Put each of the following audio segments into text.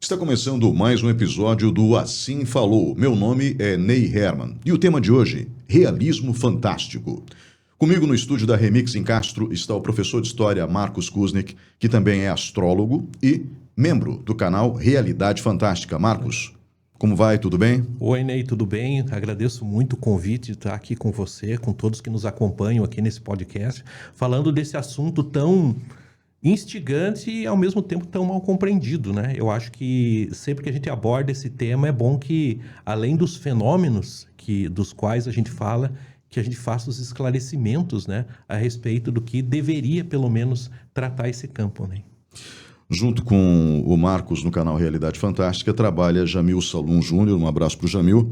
Está começando mais um episódio do Assim Falou. Meu nome é Ney Herman e o tema de hoje, realismo fantástico. Comigo no estúdio da Remix em Castro está o professor de História Marcos Kuznick, que também é astrólogo e membro do canal Realidade Fantástica. Marcos, como vai? Tudo bem? Oi, Ney, tudo bem? Agradeço muito o convite de estar aqui com você, com todos que nos acompanham aqui nesse podcast, falando desse assunto tão instigante e, ao mesmo tempo, tão mal compreendido, né? Eu acho que sempre que a gente aborda esse tema, é bom que, além dos fenômenos dos quais a gente fala, que a gente faça os esclarecimentos, né, a respeito do que deveria, pelo menos, tratar esse campo, né? Junto com o Marcos no canal Realidade Fantástica, trabalha Jamil Salum Júnior. Um abraço para o Jamil.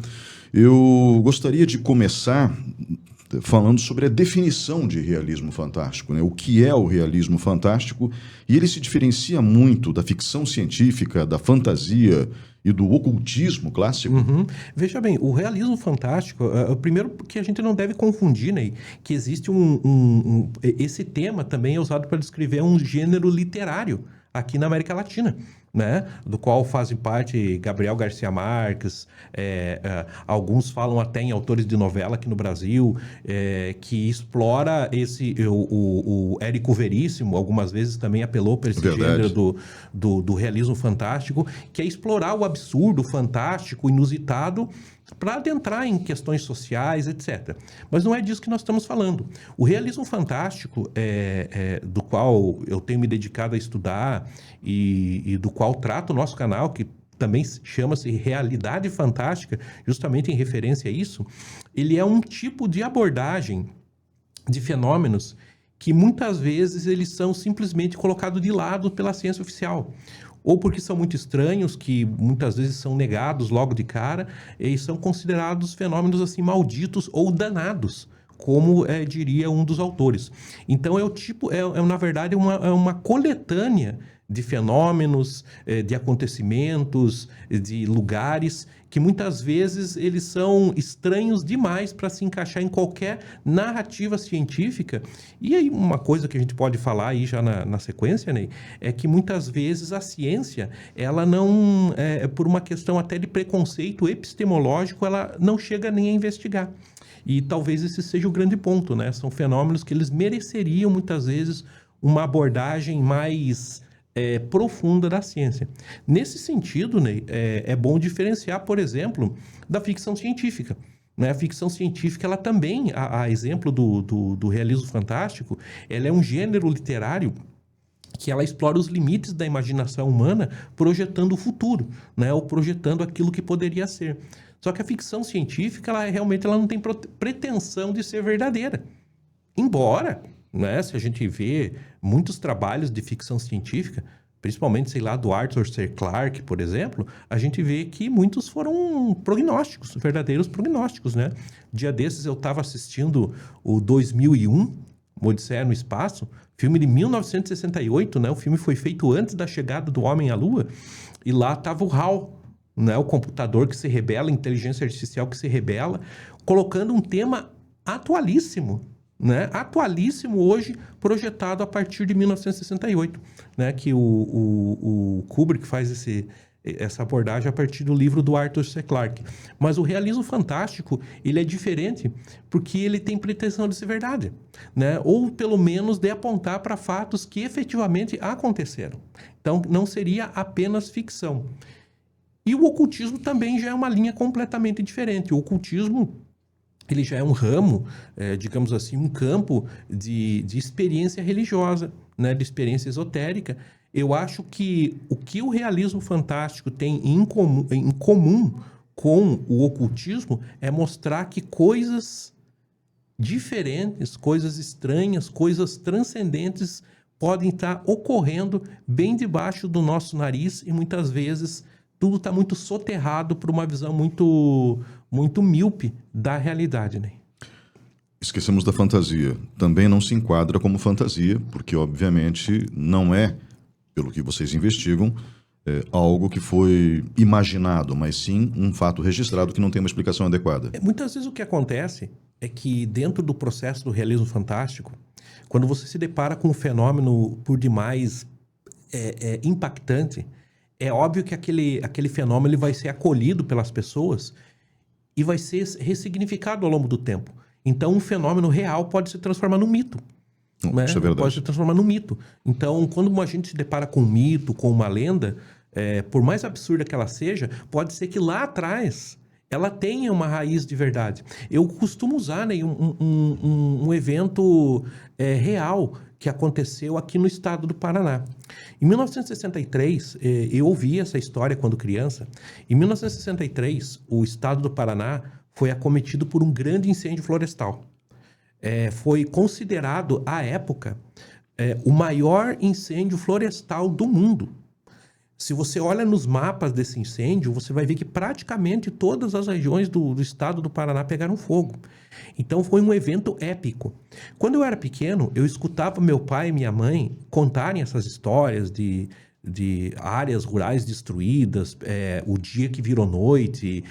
Eu gostaria de começar falando sobre a definição de realismo fantástico, né? O que é o realismo fantástico? E ele se diferencia muito da ficção científica, da fantasia e do ocultismo clássico. Veja bem, o realismo fantástico, primeiro que a gente não deve confundir, né, que existe esse tema também é usado para descrever um gênero literário aqui na América Latina, né, do qual fazem parte Gabriel Garcia Marques, alguns falam até em autores de novela aqui no Brasil, que explora o Érico Veríssimo, algumas vezes também apelou para esse gênero do realismo fantástico, que é explorar o absurdo, o fantástico, o inusitado, para adentrar em questões sociais, etc. Mas não é disso que nós estamos falando. O realismo fantástico, do qual eu tenho me dedicado a estudar e do qual trato o nosso canal, que também chama-se Realidade Fantástica, justamente em referência a isso, ele é um tipo de abordagem de fenômenos que muitas vezes eles são simplesmente colocados de lado pela ciência oficial, ou porque são muito estranhos, que muitas vezes são negados logo de cara, e são considerados fenômenos assim malditos ou danados, como diria um dos autores. Então na verdade, uma coletânea de fenômenos, de acontecimentos, de lugares que muitas vezes eles são estranhos demais para se encaixar em qualquer narrativa científica. E aí uma coisa que a gente pode falar aí já na sequência, Ney, é que muitas vezes a ciência, ela não, por uma questão até de preconceito epistemológico, ela não chega nem a investigar. E talvez esse seja o grande ponto, né? São fenômenos que eles mereceriam muitas vezes uma abordagem mais profunda da ciência. Nesse sentido, Ney, é bom diferenciar, por exemplo, da ficção científica. Né? A ficção científica, ela também, a exemplo do realismo fantástico, ela é um gênero literário que ela explora os limites da imaginação humana, projetando o futuro, né? Ou projetando aquilo que poderia ser. Só que a ficção científica, ela não tem pretensão de ser verdadeira. Embora, né, se a gente vê muitos trabalhos de ficção científica, principalmente, sei lá, do Arthur C. Clarke, por exemplo, a gente vê que muitos foram prognósticos, verdadeiros prognósticos, né? Dia desses eu estava assistindo o 2001, Odisseia no Espaço, filme de 1968, né? O filme foi feito antes da chegada do homem à Lua, e lá estava o HAL, né? O computador que se rebela, a inteligência artificial que se rebela, colocando um tema atualíssimo, né? Atualíssimo hoje, projetado a partir de 1968, né? Que o Kubrick faz essa abordagem a partir do livro do Arthur C. Clarke. Mas o realismo fantástico, ele é diferente porque ele tem pretensão de ser verdade, né? Ou pelo menos de apontar para fatos que efetivamente aconteceram. Então não seria apenas ficção. E o ocultismo também já é uma linha completamente diferente. O ocultismo, ele já é um ramo, digamos assim, um campo de experiência religiosa, né, de experiência esotérica. Eu acho que o realismo fantástico tem em comum com o ocultismo é mostrar que coisas diferentes, coisas estranhas, coisas transcendentes podem estar ocorrendo bem debaixo do nosso nariz e muitas vezes tudo está muito soterrado por uma visão muito, muito míope da realidade, né? Esquecemos da fantasia. Também não se enquadra como fantasia, porque obviamente não é, pelo que vocês investigam, algo que foi imaginado, mas sim um fato registrado que não tem uma explicação adequada. Muitas vezes o que acontece é que dentro do processo do realismo fantástico, quando você se depara com um fenômeno por demais impactante, é óbvio que aquele fenômeno ele vai ser acolhido pelas pessoas e vai ser ressignificado ao longo do tempo. Então, um fenômeno real pode se transformar num mito. Né? Isso é verdade. Pode se transformar num mito. Então, quando a gente se depara com um mito, com uma lenda, por mais absurda que ela seja, pode ser que lá atrás ela tenha uma raiz de verdade. Eu costumo usar, né, um evento real que aconteceu aqui no estado do Paraná. Em 1963, eu ouvi essa história quando criança. Em 1963, o estado do Paraná foi acometido por um grande incêndio florestal. Foi considerado, à época, o maior incêndio florestal do mundo. Se você olha nos mapas desse incêndio, você vai ver que praticamente todas as regiões do estado do Paraná pegaram fogo. Então foi um evento épico. Quando eu era pequeno, eu escutava meu pai e minha mãe contarem essas histórias de áreas rurais destruídas, o dia que virou noite.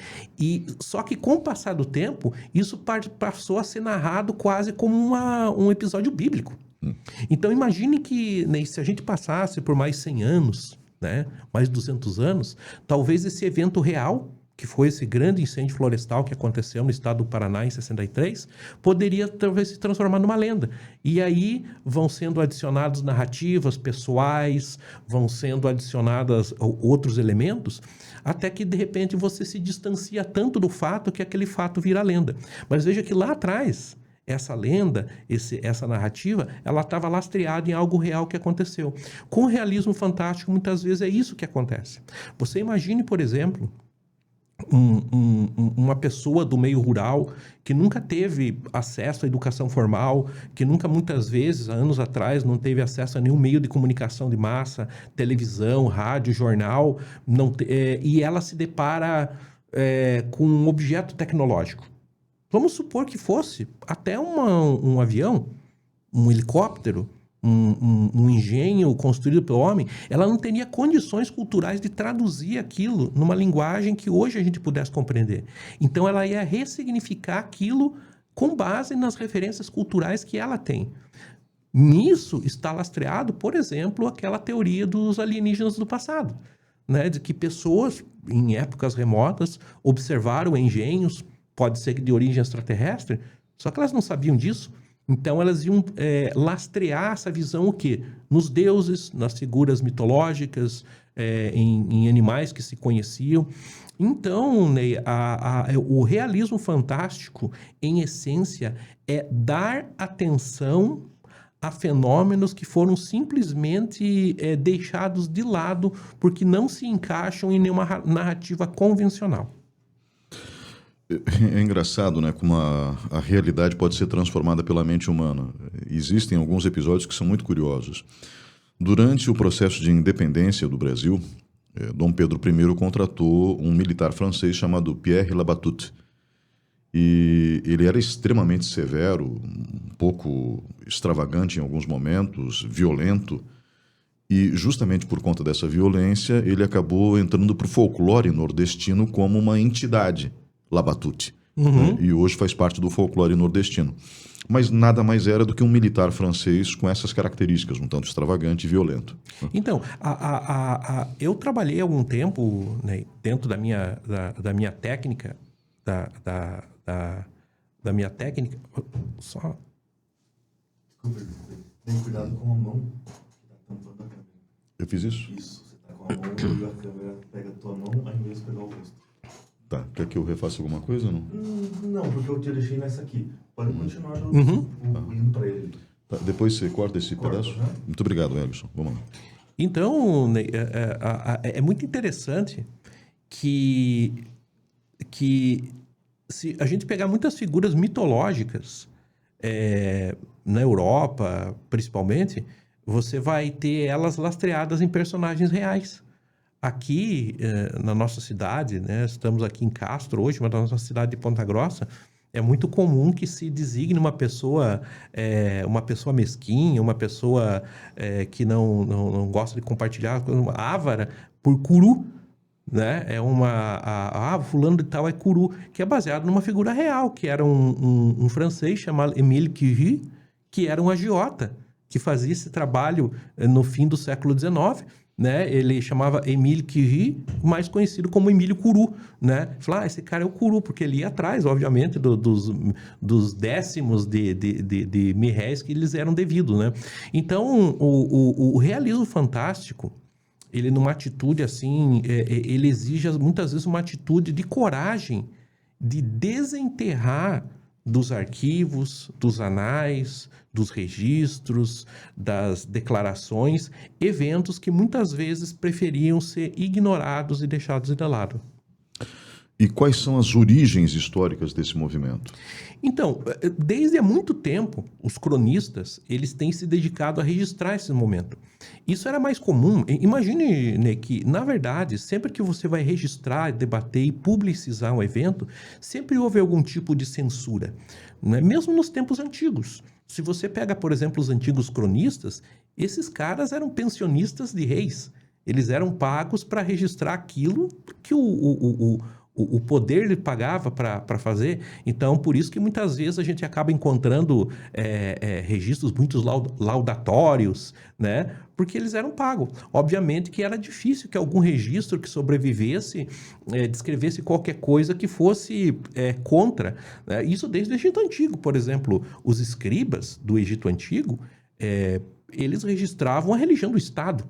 Só que com o passar do tempo, isso passou a ser narrado quase como um episódio bíblico. Então imagine que, né, se a gente passasse por mais 100 anos, né, mais 200 anos, talvez esse evento real, que foi esse grande incêndio florestal que aconteceu no estado do Paraná em 63, poderia talvez se transformar numa lenda. E aí vão sendo adicionadas narrativas pessoais, vão sendo adicionadas outros elementos, até que de repente você se distancia tanto do fato que aquele fato vira lenda. Mas veja que lá atrás, essa lenda, essa narrativa, ela estava lastreada em algo real que aconteceu. Com o realismo fantástico, muitas vezes é isso que acontece. Você imagine, por exemplo, uma pessoa do meio rural que nunca teve acesso à educação formal, que nunca, muitas vezes, há anos atrás, não teve acesso a nenhum meio de comunicação de massa, televisão, rádio, jornal, e ela se depara com um objeto tecnológico. Vamos supor que fosse até um avião, um helicóptero, um engenho construído pelo homem, ela não teria condições culturais de traduzir aquilo numa linguagem que hoje a gente pudesse compreender. Então ela ia ressignificar aquilo com base nas referências culturais que ela tem. Nisso está lastreado, por exemplo, aquela teoria dos alienígenas do passado, né? De que pessoas, em épocas remotas, observaram engenhos, pode ser de origem extraterrestre, só que elas não sabiam disso. Então elas iam lastrear essa visão o quê? Nos deuses, nas figuras mitológicas, em animais que se conheciam. Então, Ney, o realismo fantástico, em essência, é dar atenção a fenômenos que foram simplesmente deixados de lado porque não se encaixam em nenhuma narrativa convencional. É engraçado, né, como a realidade pode ser transformada pela mente humana. Existem alguns episódios que são muito curiosos. Durante o processo de independência do Brasil, Dom Pedro I contratou um militar francês chamado Pierre Labatut. E ele era extremamente severo, um pouco extravagante em alguns momentos, violento. E justamente por conta dessa violência, ele acabou entrando para o folclore nordestino como uma entidade. Labatut, né? E hoje faz parte do folclore nordestino. Mas nada mais era do que um militar francês com essas características, um tanto extravagante e violento. Então, eu trabalhei algum tempo, né, dentro da minha técnica, da minha técnica, só... Desculpa, tem cuidado com a mão que tá tampando a câmera. Eu fiz isso? Isso, você tá com a mão e a câmera pega a tua mão ao invés de pegar o rosto. Tá. Quer que eu refaça alguma coisa ou não? Não, porque eu te deixei nessa aqui. Pode continuar indo para ele. Tá. Depois você corta esse pedaço? Né? Muito obrigado, Elison. Vamos lá. Então, é muito interessante que se a gente pegar muitas figuras mitológicas, na Europa, principalmente, você vai ter elas lastreadas em personagens reais. Aqui, na nossa cidade, né, estamos aqui em Castro hoje, mas na nossa cidade de Ponta Grossa, é muito comum que se designe uma pessoa mesquinha, uma pessoa que não gosta de compartilhar, uma ávara, por curu, né? Fulano de tal é curu, que é baseado numa figura real, que era um francês chamado Émile Curie, que era um agiota, que fazia esse trabalho no fim do século XIX, né? Ele chamava Émile Curie, mais conhecido como Emílio Curu, né? Falar, esse cara é o Curu, porque ele ia atrás, obviamente, dos décimos de mil-réis que eles eram devidos, né? Então, o realismo fantástico, ele numa atitude assim, ele exige muitas vezes uma atitude de coragem, de desenterrar dos arquivos, dos anais, dos registros, das declarações, eventos que muitas vezes preferiam ser ignorados e deixados de lado. E quais são as origens históricas desse movimento? Então, desde há muito tempo, os cronistas, eles têm se dedicado a registrar esse momento. Isso era mais comum. Imagine, né, que, na verdade, sempre que você vai registrar, debater e publicizar um evento, sempre houve algum tipo de censura, né? Mesmo nos tempos antigos. Se você pega, por exemplo, os antigos cronistas, esses caras eram pensionistas de reis. Eles eram pagos para registrar aquilo que o poder lhe pagava para fazer. Então, por isso que muitas vezes a gente acaba encontrando registros muito laudatórios, né? Porque eles eram pagos. Obviamente que era difícil que algum registro que sobrevivesse descrevesse qualquer coisa que fosse contra, né? Isso desde o Egito Antigo. Por exemplo, os escribas do Egito Antigo, eles registravam a religião do Estado,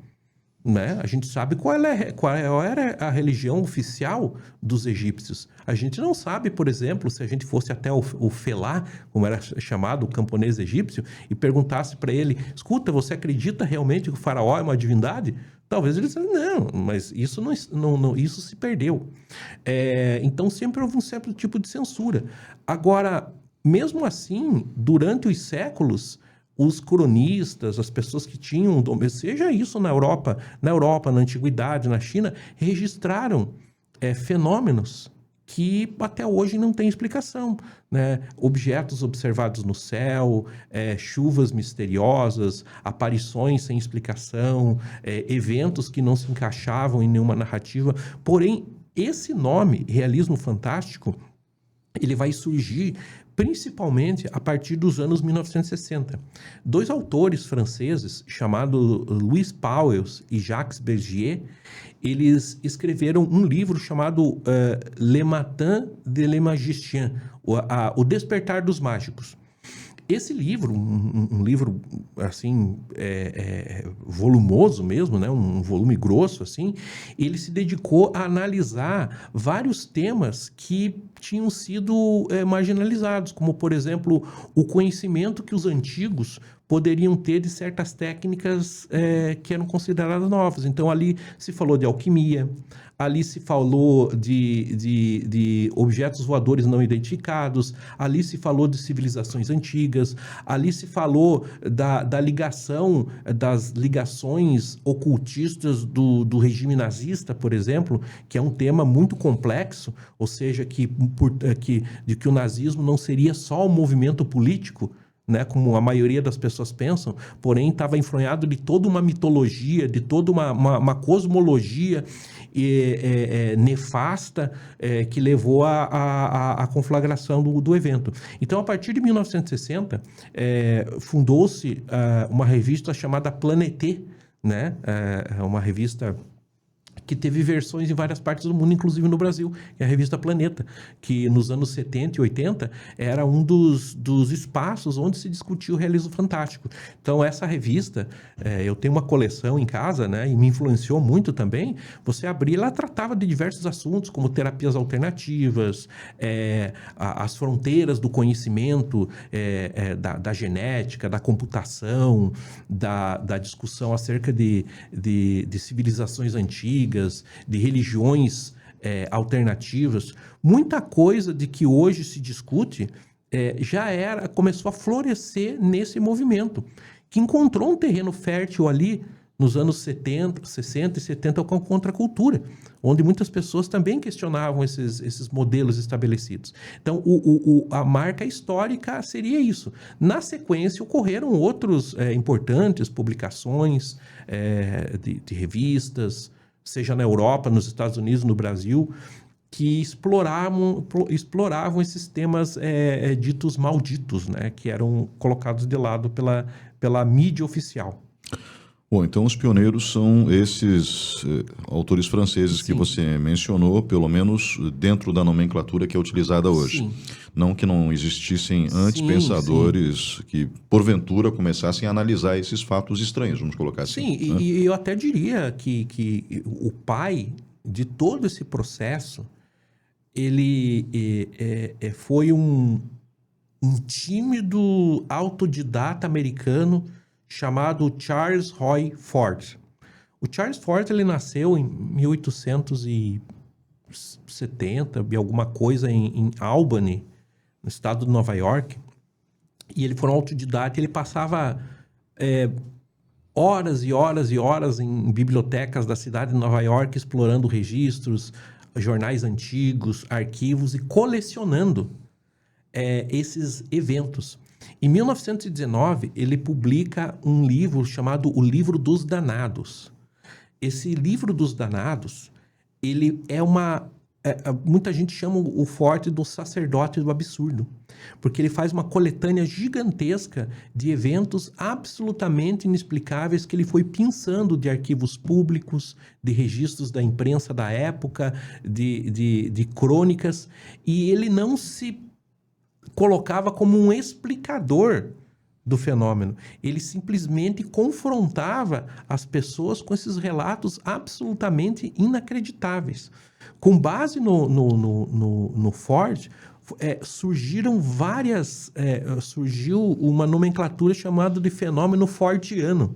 né? A gente sabe qual era a religião oficial dos egípcios. A gente não sabe, por exemplo, se a gente fosse até o Felá, como era chamado, o camponês egípcio, e perguntasse para ele, escuta, você acredita realmente que o faraó é uma divindade? Talvez ele dissesse, não, mas isso, isso se perdeu. Então sempre houve um certo tipo de censura. Agora, mesmo assim, durante os séculos, os cronistas, as pessoas que tinham, seja isso na Europa, na Antiguidade, na China, registraram fenômenos que até hoje não tem explicação, né? Objetos observados no céu, chuvas misteriosas, aparições sem explicação, eventos que não se encaixavam em nenhuma narrativa. Porém, esse nome, realismo fantástico, ele vai surgir principalmente a partir dos anos 1960. Dois autores franceses, chamados Louis Pauwels e Jacques Bergier, eles escreveram um livro chamado Le Matin de les Magiciens, O Despertar dos Mágicos. Esse livro, um livro assim, volumoso mesmo, né? Um volume grosso, assim, ele se dedicou a analisar vários temas que tinham sido marginalizados, como, por exemplo, o conhecimento que os antigos poderiam ter de certas técnicas que eram consideradas novas. Então, ali se falou de alquimia, ali se falou de objetos voadores não identificados, ali se falou de civilizações antigas, ali se falou das ligações ocultistas do regime nazista, por exemplo, que é um tema muito complexo, ou seja, que o nazismo não seria só um movimento político, né, como a maioria das pessoas pensam, porém estava influenciado de toda uma mitologia, de toda uma cosmologia nefasta que levou à conflagração do evento. Então, a partir de 1960, fundou-se uma revista chamada Planete, né, uma revista que teve versões em várias partes do mundo, inclusive no Brasil, que é a revista Planeta, que nos anos 70 e 80 era um dos espaços onde se discutia o realismo fantástico. Então, essa revista, eu tenho uma coleção em casa, né, e me influenciou muito também. Você abria, ela tratava de diversos assuntos, como terapias alternativas, as fronteiras do conhecimento, da genética, da computação, da discussão acerca de civilizações antigas, de religiões alternativas. Muita coisa de que hoje se discute começou a florescer nesse movimento, que encontrou um terreno fértil ali nos anos 70, 60 e 70 com a contracultura, onde muitas pessoas também questionavam esses modelos estabelecidos. Então, a marca histórica seria isso. Na sequência, ocorreram outros importantes publicações de revistas, seja na Europa, nos Estados Unidos, no Brasil, que exploravam esses temas ditos malditos, né, que eram colocados de lado pela mídia oficial. Bom, então os pioneiros são esses autores franceses que Sim. você mencionou, pelo menos dentro da nomenclatura que é utilizada hoje. Sim. Não que não existissem antes Sim, pensadores que, porventura, começassem a analisar esses fatos estranhos, vamos colocar assim. Sim, Né? e eu até diria que o pai de todo esse processo, ele foi um tímido autodidata americano chamado Charles Roy Ford. O Charles Ford, ele nasceu em 1870 e alguma coisa em Albany, no estado de Nova York. E ele foi um autodidata, ele passava horas e horas e horas em bibliotecas da cidade de Nova York, explorando registros, jornais antigos, arquivos e colecionando esses eventos. Em 1919, ele publica um livro chamado O Livro dos Danados. Esse Livro dos Danados, ele é muita gente chama o Ford do sacerdote do absurdo, porque ele faz uma coletânea gigantesca de eventos absolutamente inexplicáveis que ele foi pinçando de arquivos públicos, de registros da imprensa da época, de crônicas, e ele não se colocava como um explicador do fenômeno. Ele simplesmente confrontava as pessoas com esses relatos absolutamente inacreditáveis. Com base no Ford, surgiu uma nomenclatura chamada de fenômeno fordiano,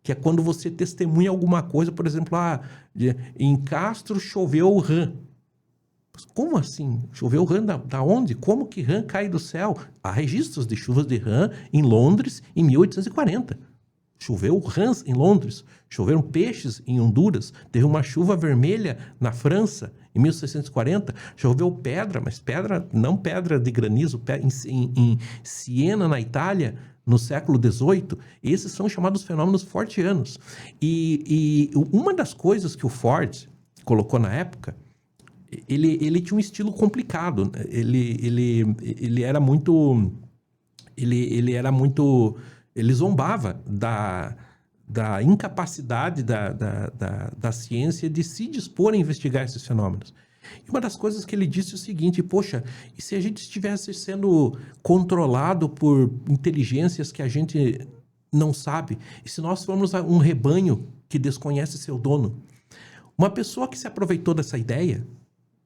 que é quando você testemunha alguma coisa, por exemplo, em Castro choveu rã. Como assim? Choveu rã da onde? Como que rã cai do céu? Há registros de chuvas de rã em Londres em 1840. Choveu rãs em Londres. Choveram peixes em Honduras. Teve uma chuva vermelha na França em 1640. Choveu pedra, mas não pedra de granizo, em Siena, na Itália, no século XVIII. Esses são chamados fenômenos fordianos. E uma das coisas que o Ford colocou na época, ele tinha um estilo complicado. Ele era muito... Ele zombava da incapacidade da ciência de se dispor a investigar esses fenômenos. E uma das coisas que ele disse é o seguinte: poxa, e se a gente estivesse sendo controlado por inteligências que a gente não sabe? E se nós formos um rebanho que desconhece seu dono? Uma pessoa que se aproveitou dessa ideia,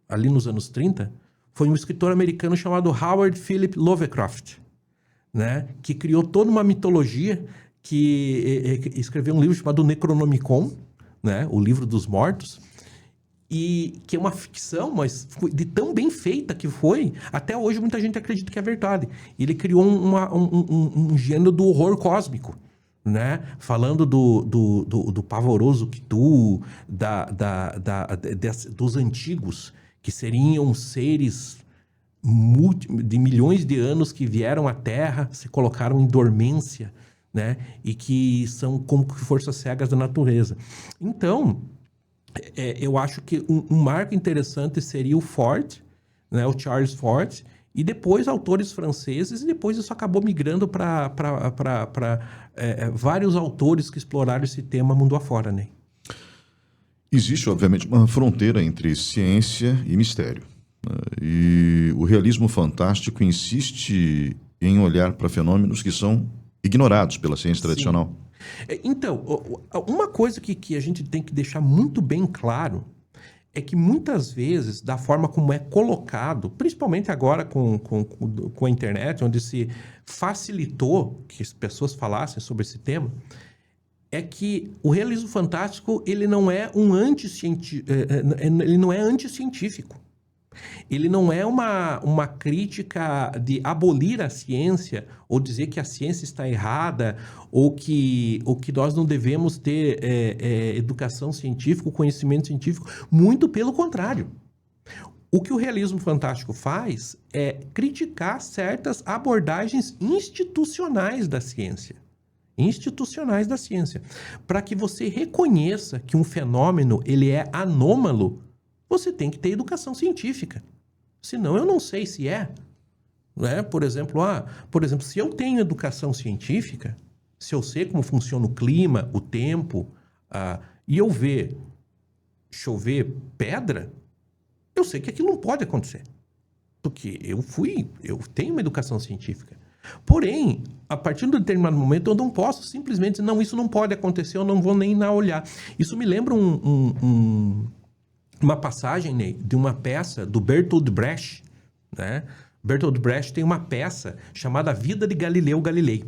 ali nos anos 30, foi um escritor americano chamado Howard Philip Lovecraft, né? Que criou toda uma mitologia, que escreveu um livro chamado Necronomicon, né? O Livro dos Mortos, e que é uma ficção, mas de tão bem feita que foi, até hoje muita gente acredita que é verdade. Ele criou um gênero do horror cósmico, né? Falando do pavoroso Cthulhu, dos antigos, que seriam seres de milhões de anos que vieram à Terra, se colocaram em dormência, né? E que são como que forças cegas da natureza. Então, eu acho que um marco interessante seria o Ford, né? O Charles Ford, e depois autores franceses, e depois isso acabou migrando para vários autores que exploraram esse tema mundo afora, né? Existe, obviamente, uma fronteira entre ciência e mistério. E o realismo fantástico insiste em olhar para fenômenos que são ignorados pela ciência tradicional. Então, uma coisa que a gente tem que deixar muito bem claro é que muitas vezes, da forma como é colocado, principalmente agora com a internet, onde se facilitou que as pessoas falassem sobre esse tema, é que o realismo fantástico ele não é ele não é anticientífico. Ele não é uma crítica de abolir a ciência ou dizer que a ciência está errada ou que nós não devemos ter educação científica, conhecimento científico. Muito pelo contrário. O que o realismo fantástico faz é criticar certas abordagens institucionais da ciência. Para que você reconheça que um fenômeno ele é anômalo, você tem que ter educação científica. Senão eu não sei se é. Né? Por exemplo, se eu tenho educação científica, se eu sei como funciona o clima, o tempo, e eu ver chover pedra, eu sei que aquilo não pode acontecer. Porque eu tenho uma educação científica. Porém, a partir de um determinado momento, eu não posso simplesmente dizer, não, isso não pode acontecer, eu não vou nem olhar. Isso me lembra uma passagem, Ney, de uma peça do Bertolt Brecht, né? Bertolt Brecht tem uma peça chamada Vida de Galileu Galilei.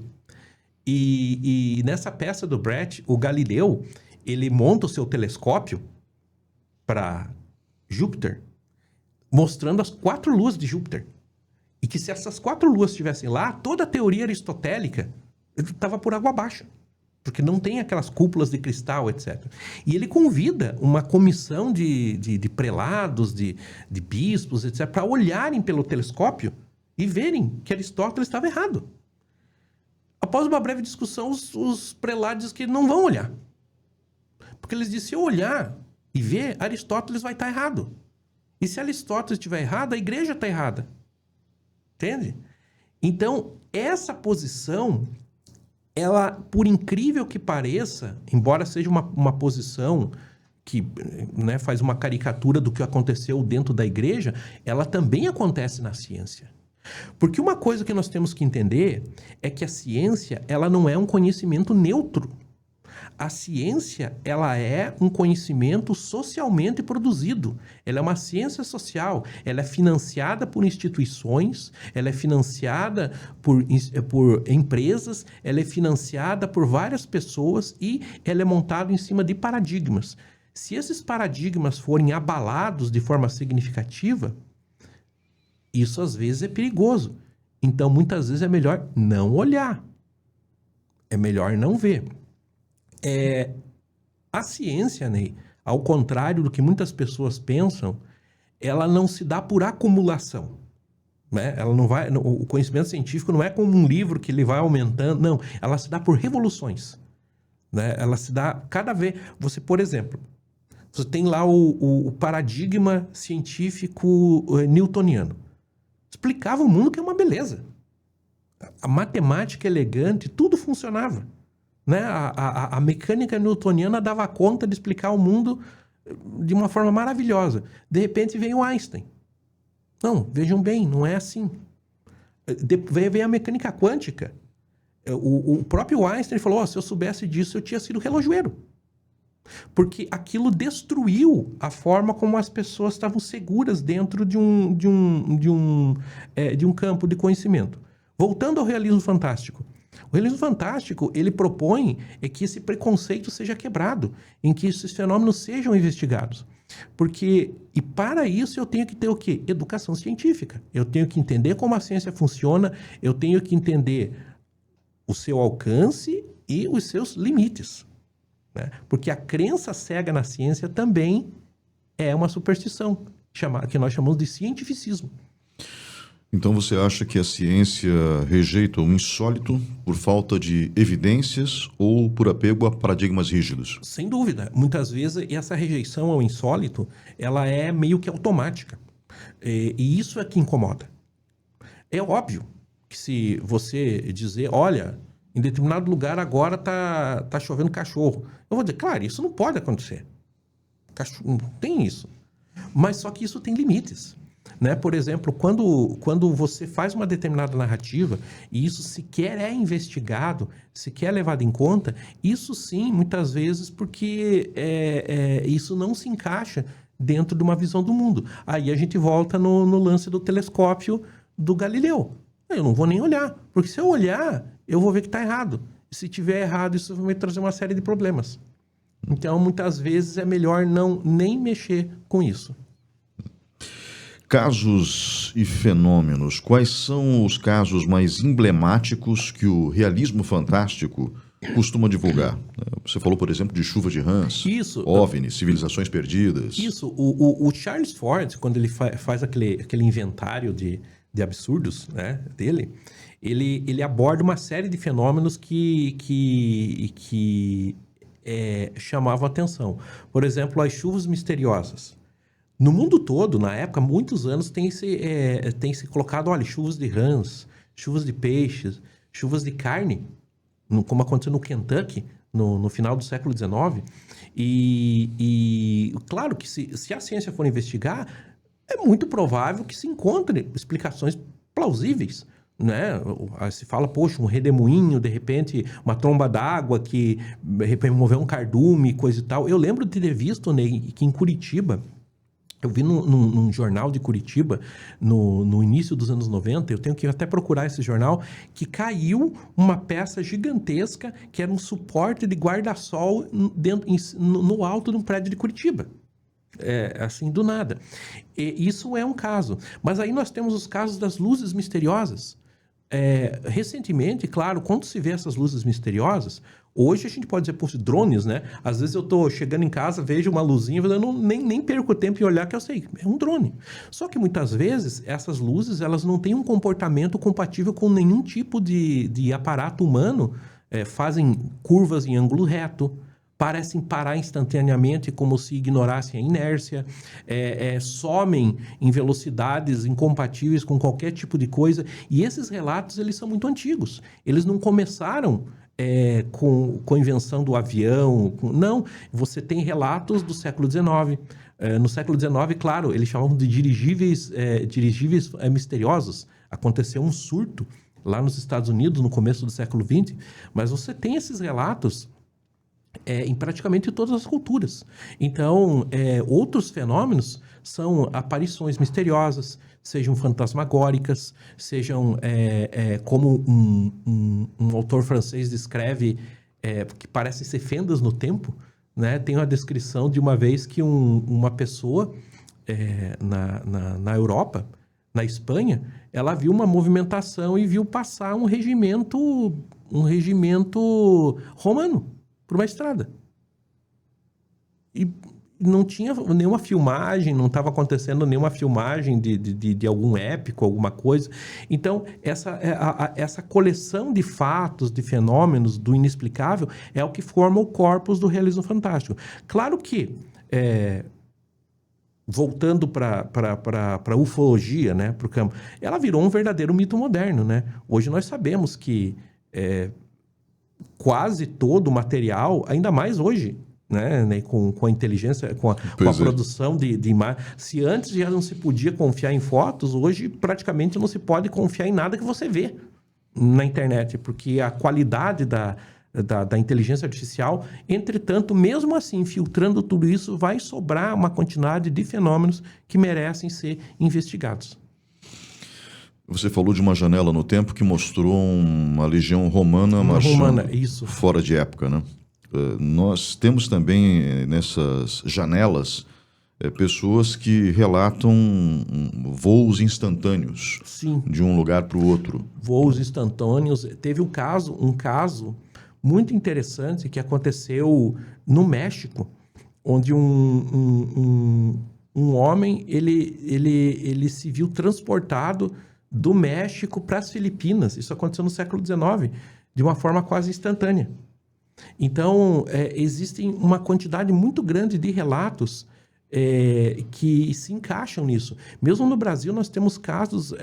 E nessa peça do Brecht, o Galileu, ele monta o seu telescópio para Júpiter, mostrando as 4 luas de Júpiter. E que se essas 4 luas estivessem lá, toda a teoria aristotélica estava por água abaixo. Porque não tem aquelas cúpulas de cristal, etc. E ele convida uma comissão de prelados, de bispos, etc., para olharem pelo telescópio e verem que Aristóteles estava errado. Após uma breve discussão, os prelados dizem que não vão olhar. Porque eles dizem, se eu olhar e ver, Aristóteles vai estar errado. E se Aristóteles estiver errado, a igreja está errada. Entende? Então, essa posição, ela, por incrível que pareça, embora seja uma posição que, né, faz uma caricatura do que aconteceu dentro da igreja, ela também acontece na ciência. Porque uma coisa que nós temos que entender é que a ciência, ela não é um conhecimento neutro. A ciência, ela é um conhecimento socialmente produzido. Ela é uma ciência social. Ela é financiada por instituições, ela é financiada por empresas, ela é financiada por várias pessoas e ela é montada em cima de paradigmas. Se esses paradigmas forem abalados de forma significativa, isso às vezes é perigoso. Então, muitas vezes é melhor não olhar. É melhor não ver. A ciência, Ney, ao contrário do que muitas pessoas pensam, ela não se dá por acumulação. Né? Ela não vai, o conhecimento científico não é como um livro que ele vai aumentando, não. Ela se dá por revoluções. Né? Ela se dá cada vez... Você, por exemplo, você tem lá o paradigma científico newtoniano. Explicava o mundo que é uma beleza. A matemática elegante, tudo funcionava. Né? A mecânica newtoniana dava conta de explicar o mundo de uma forma maravilhosa. De repente veio Einstein. Não, vejam bem, não é assim. Veio a mecânica quântica. O próprio Einstein falou, se eu soubesse disso, eu tinha sido relojoeiro. Porque aquilo destruiu a forma como as pessoas estavam seguras dentro de um campo de conhecimento. Voltando ao realismo fantástico. O realismo fantástico, ele propõe que esse preconceito seja quebrado, em que esses fenômenos sejam investigados. E para isso eu tenho que ter o quê? Educação científica. Eu tenho que entender como a ciência funciona, eu tenho que entender o seu alcance e os seus limites. Né? Porque a crença cega na ciência também é uma superstição, que nós chamamos de cientificismo. Então você acha que a ciência rejeita o insólito por falta de evidências ou por apego a paradigmas rígidos? Sem dúvida. Muitas vezes essa rejeição ao insólito, ela é meio que automática. E isso é que incomoda. É óbvio que se você dizer, olha, em determinado lugar agora tá chovendo cachorro. Eu vou dizer, claro, isso não pode acontecer. Não tem isso. Mas só que isso tem limites. Né? Por exemplo, quando você faz uma determinada narrativa e isso sequer é investigado, sequer é levado em conta, isso sim, muitas vezes, porque isso não se encaixa dentro de uma visão do mundo. Aí a gente volta no lance do telescópio do Galileu. Eu não vou nem olhar, porque se eu olhar, eu vou ver que está errado. E se tiver errado, isso vai me trazer uma série de problemas. Então, muitas vezes é melhor nem mexer com isso. Casos e fenômenos. Quais são os casos mais emblemáticos que o realismo fantástico costuma divulgar? Você falou, por exemplo, de chuva de rãs, OVNIs, civilizações perdidas. Isso. O Charles Ford, quando ele faz aquele inventário de absurdos, né, dele, ele aborda uma série de fenômenos que chamavam a atenção. Por exemplo, as chuvas misteriosas. No mundo todo, na época, muitos anos, tem se colocado, olha, chuvas de rãs, chuvas de peixes, chuvas de carne, como aconteceu no Kentucky, no final do século XIX. E claro que se a ciência for investigar, é muito provável que se encontre explicações plausíveis, né? Se fala, poxa, um redemoinho, de repente, uma tromba d'água que de repente moveu um cardume, coisa e tal. Eu lembro de ter visto, Ney, que em Curitiba, eu vi num jornal de Curitiba, no início dos anos 90, eu tenho que até procurar esse jornal, que caiu uma peça gigantesca que era um suporte de guarda-sol no alto de um prédio de Curitiba. Assim, do nada. E isso é um caso. Mas aí nós temos os casos das luzes misteriosas. Recentemente, claro, quando se vê essas luzes misteriosas, hoje a gente pode dizer, poxa, drones, né? Às vezes eu tô chegando em casa, vejo uma luzinha, eu nem perco tempo em olhar, que eu sei, é um drone. Só que muitas vezes essas luzes, elas não têm um comportamento compatível com nenhum tipo de aparato humano, fazem curvas em ângulo reto, parecem parar instantaneamente como se ignorassem a inércia, somem em velocidades incompatíveis com qualquer tipo de coisa. E esses relatos, eles são muito antigos. Eles não começaram com a invenção do avião. Não, você tem relatos do século XIX. No século XIX, claro, eles chamavam de dirigíveis misteriosos. Aconteceu um surto lá nos Estados Unidos no começo do século XX, mas você tem esses relatos em praticamente todas as culturas. Então, outros fenômenos são aparições misteriosas, sejam fantasmagóricas, sejam como um autor francês descreve, que parecem ser fendas no tempo, né? Tem uma descrição de uma vez que uma pessoa na Europa, na Espanha, ela viu uma movimentação e viu passar um regimento romano por uma estrada. E não tinha nenhuma filmagem, não estava acontecendo nenhuma filmagem de algum épico, alguma coisa. Então, essa coleção de fatos, de fenômenos do inexplicável é o que forma o corpus do realismo fantástico. Claro que, voltando para a ufologia, né, para o campo, ela virou um verdadeiro mito moderno, né? Hoje nós sabemos que quase todo o material, ainda mais hoje, né, com a inteligência, com a produção de imagens. Se antes já não se podia confiar em fotos, hoje praticamente não se pode confiar em nada que você vê na internet, porque a qualidade da inteligência artificial, entretanto, mesmo assim, filtrando tudo isso, vai sobrar uma quantidade de fenômenos que merecem ser investigados. Você falou de uma janela no tempo que mostrou uma legião romana marchando isso. Fora de época, né? Nós temos também nessas janelas pessoas que relatam voos instantâneos. Sim. De um lugar para o outro. Voos instantâneos. Teve um caso muito interessante que aconteceu no México, onde um homem ele se viu transportado do México para as Filipinas. Isso aconteceu no século XIX, de uma forma quase instantânea. Então, existem uma quantidade muito grande de relatos que se encaixam nisso. Mesmo no Brasil, nós temos casos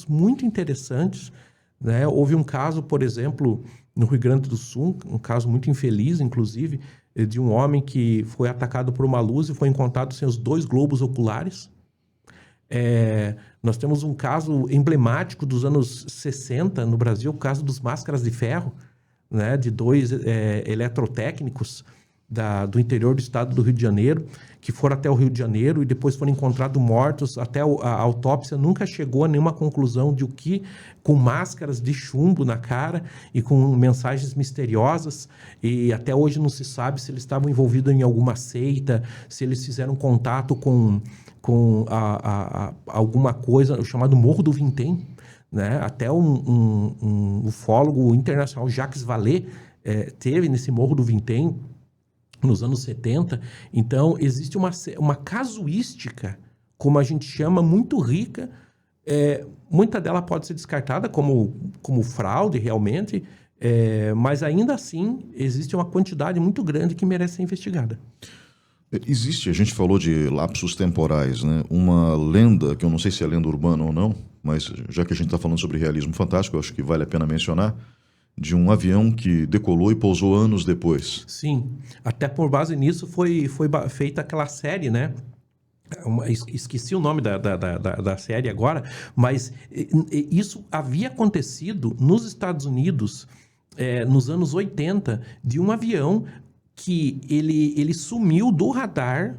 muito interessantes, né? Houve um caso, por exemplo, no Rio Grande do Sul, um caso muito infeliz, inclusive, de um homem que foi atacado por uma luz e foi encontrado sem os 2 globos oculares. Nós temos um caso emblemático dos anos 60 no Brasil, o caso dos Máscaras de Ferro, né, de 2 eletrotécnicos do interior do estado do Rio de Janeiro, que foram até o Rio de Janeiro e depois foram encontrados mortos. Até a autópsia nunca chegou a nenhuma conclusão de o que, com máscaras de chumbo na cara e com mensagens misteriosas, e até hoje não se sabe se eles estavam envolvidos em alguma seita, se eles fizeram contato com alguma coisa chamado Morro do Vintém, né? Até um ufólogo internacional, Jacques Vallée, teve nesse Morro do Vintém nos anos 70. Então, existe uma casuística, como a gente chama, muito rica. Muita dela pode ser descartada como fraude, realmente, mas ainda assim existe uma quantidade muito grande que merece ser investigada. Existe, a gente falou de lapsos temporais, né? Uma lenda, que eu não sei se é lenda urbana ou não, mas já que a gente está falando sobre realismo fantástico, eu acho que vale a pena mencionar, de um avião que decolou e pousou anos depois. Sim, até por base nisso foi feita aquela série, né? Esqueci o nome da série agora, mas isso havia acontecido nos Estados Unidos nos anos 80, de um avião que ele sumiu do radar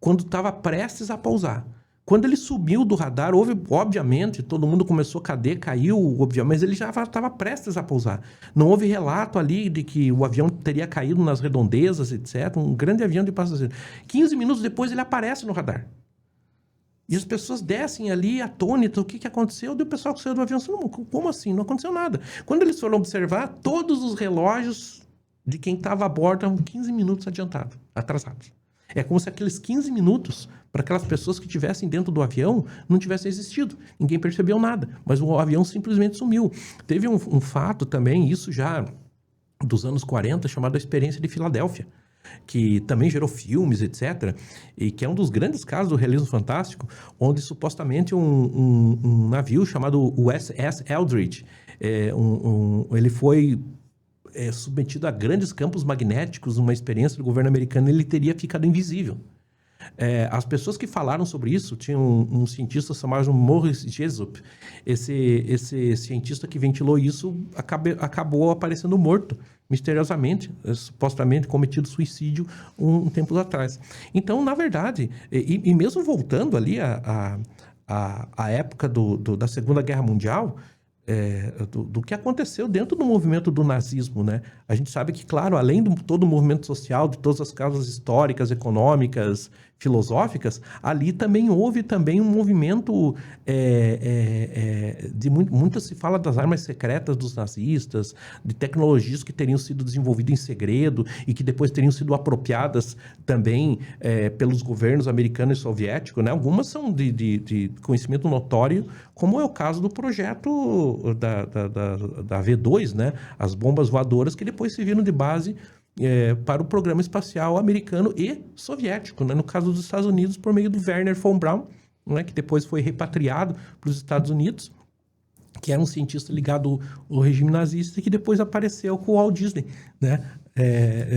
quando estava prestes a pousar. Quando ele subiu do radar, obviamente, todo mundo começou, cadê? Caiu o avião, mas ele já estava prestes a pousar. Não houve relato ali de que o avião teria caído nas redondezas, etc. Um grande avião de passageiros. 15 minutos depois, ele aparece no radar. E as pessoas descem ali atônitas, o que aconteceu? E o pessoal que saiu do avião, como assim? Não aconteceu nada. Quando eles foram observar, todos os relógios de quem estava a bordo estavam 15 minutos atrasados. É como se aqueles 15 minutos, para aquelas pessoas que estivessem dentro do avião, não tivessem existido. Ninguém percebeu nada, mas o avião simplesmente sumiu. Teve um fato também, isso já dos anos 40, chamado A Experiência de Filadélfia, que também gerou filmes, etc., e que é um dos grandes casos do realismo fantástico, onde supostamente um navio chamado USS Eldridge, ele foi submetido a grandes campos magnéticos, uma experiência do governo americano, ele teria ficado invisível. As pessoas que falaram sobre isso, tinha um cientista chamado Maurice Jesup. Esse cientista que ventilou isso acabou aparecendo morto, misteriosamente, supostamente cometido suicídio um tempo atrás. Então, na verdade, e mesmo voltando ali à época da Segunda Guerra Mundial, do que aconteceu dentro do movimento do nazismo, né? A gente sabe que, claro, além de todo o movimento social, de todas as causas históricas, econômicas, filosóficas, ali também houve um movimento muito se fala das armas secretas dos nazistas, de tecnologias que teriam sido desenvolvidas em segredo e que depois teriam sido apropriadas também pelos governos americano e soviético, né? Algumas são de conhecimento notório, como é o caso do projeto da V2, né? As bombas voadoras que depois serviram de base para o programa espacial americano e soviético, né? No caso dos Estados Unidos, por meio do Wernher von Braun, né? Que depois foi repatriado para os Estados Unidos, que era um cientista ligado ao regime nazista e que depois apareceu com o Walt Disney, né?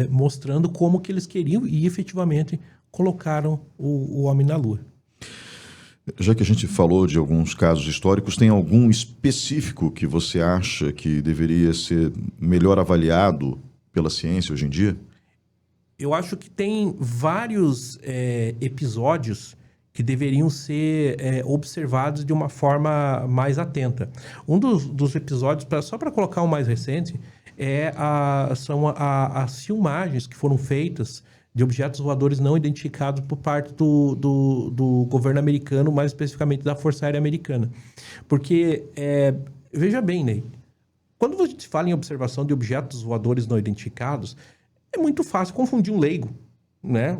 Mostrando como que eles queriam e efetivamente colocaram o homem na Lua. Já que a gente falou de alguns casos históricos, tem algum específico que você acha que deveria ser melhor avaliado pela ciência hoje em dia? Eu acho que tem vários episódios que deveriam ser observados de uma forma mais atenta. Um dos episódios, só para colocar o mais recente, são as filmagens que foram feitas de objetos voadores não identificados por parte do governo americano, mais especificamente da Força Aérea Americana. Porque, veja bem, Ney, quando a gente fala em observação de objetos voadores não identificados, é muito fácil confundir um leigo, né?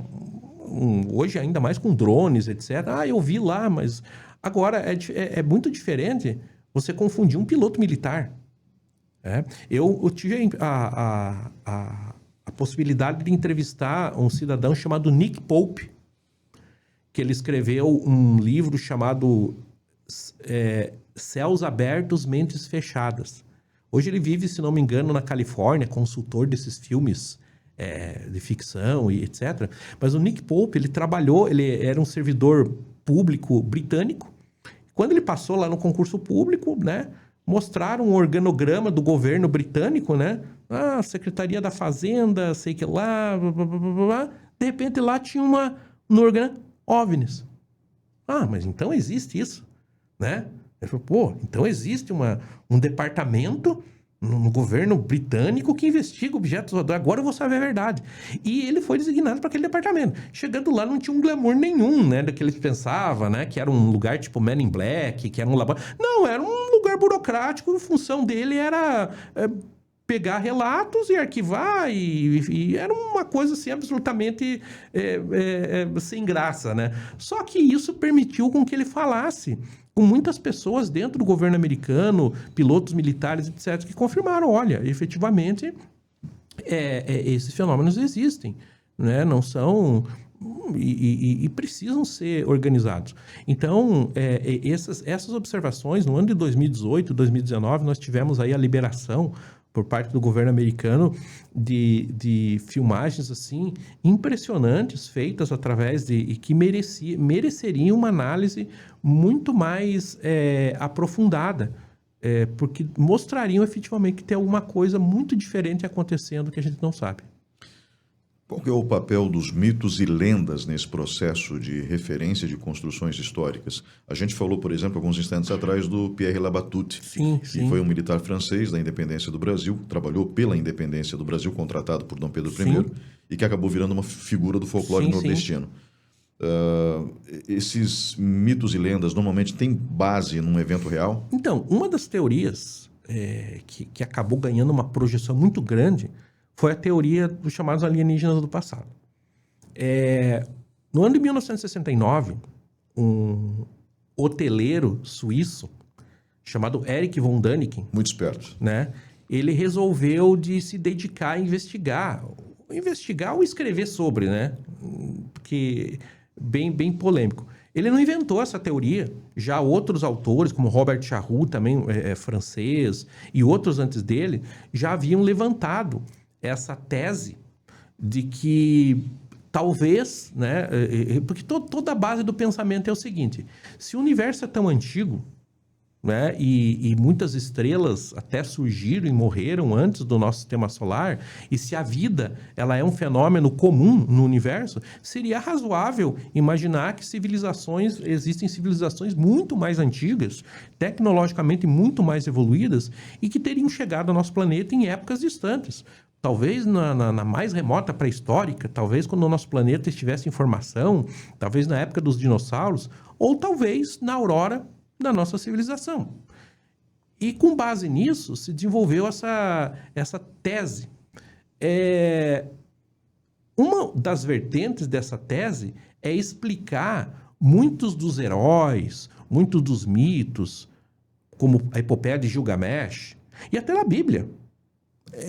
Hoje, ainda mais com drones, etc. Eu vi lá, mas... Agora, é muito diferente você confundir um piloto militar. Eu tive a possibilidade de entrevistar um cidadão chamado Nick Pope, que ele escreveu um livro chamado Céus Abertos, Mentes Fechadas. Hoje ele vive, se não me engano, na Califórnia, consultor desses filmes de ficção e etc. Mas o Nick Pope, ele era um servidor público britânico. Quando ele passou lá no concurso público, né, mostraram um organograma do governo britânico, né? Secretaria da Fazenda, sei que lá, blá, blá, blá, blá. De repente lá tinha no organograma OVNIs. Mas então existe isso, né? Ele falou, então existe um departamento no governo britânico que investiga objetos voadores. Agora eu vou saber a verdade. E ele foi designado para aquele departamento. Chegando lá, não tinha um glamour nenhum, né? Do que eles pensavam, né? Que era um lugar tipo Men in Black, que era um laboratório. Não, era um lugar burocrático. A função dele era pegar relatos e arquivar. E era uma coisa assim absolutamente sem graça, né? Só que isso permitiu com que ele falasse com muitas pessoas dentro do governo americano, pilotos militares, etc., que confirmaram, olha, efetivamente, esses fenômenos existem, né? Não são... E precisam ser organizados. Então, essas observações, no ano de 2018, 2019, nós tivemos aí a liberação por parte do governo americano de filmagens assim impressionantes feitas através e que mereceriam uma análise muito mais aprofundada, porque mostrariam efetivamente que tem alguma coisa muito diferente acontecendo que a gente não sabe. Qual que é o papel dos mitos e lendas nesse processo de referência de construções históricas? A gente falou, por exemplo, alguns instantes atrás do Pierre Labatut, Sim, que sim. foi um militar francês da independência do Brasil, trabalhou pela independência do Brasil, contratado por Dom Pedro I, Sim. e que acabou virando uma figura do folclore Sim, nordestino. Esses mitos e lendas normalmente têm base num evento real? Então, uma das teorias que acabou ganhando uma projeção muito grande foi a teoria dos chamados alienígenas do passado. No ano de 1969, um hoteleiro suíço chamado Erich von Däniken, Muito esperto. né, ele resolveu de se dedicar a investigar ou escrever sobre, né, porque bem polêmico. Ele não inventou essa teoria. Já outros autores, como Robert Charroux, também francês, e outros antes dele, já haviam levantado essa tese de que talvez, né, porque toda a base do pensamento é o seguinte: se o universo é tão antigo, né, e muitas estrelas até surgiram e morreram antes do nosso sistema solar, e se a vida ela é um fenômeno comum no universo, seria razoável imaginar que existem civilizações muito mais antigas, tecnologicamente muito mais evoluídas, e que teriam chegado ao nosso planeta em épocas distantes. Talvez na mais remota pré-histórica, talvez quando o nosso planeta estivesse em formação, talvez na época dos dinossauros, ou talvez na aurora da nossa civilização. E com base nisso, se desenvolveu essa tese. Uma das vertentes dessa tese é explicar muitos dos heróis, muitos dos mitos, como a epopeia de Gilgamesh, e até na Bíblia,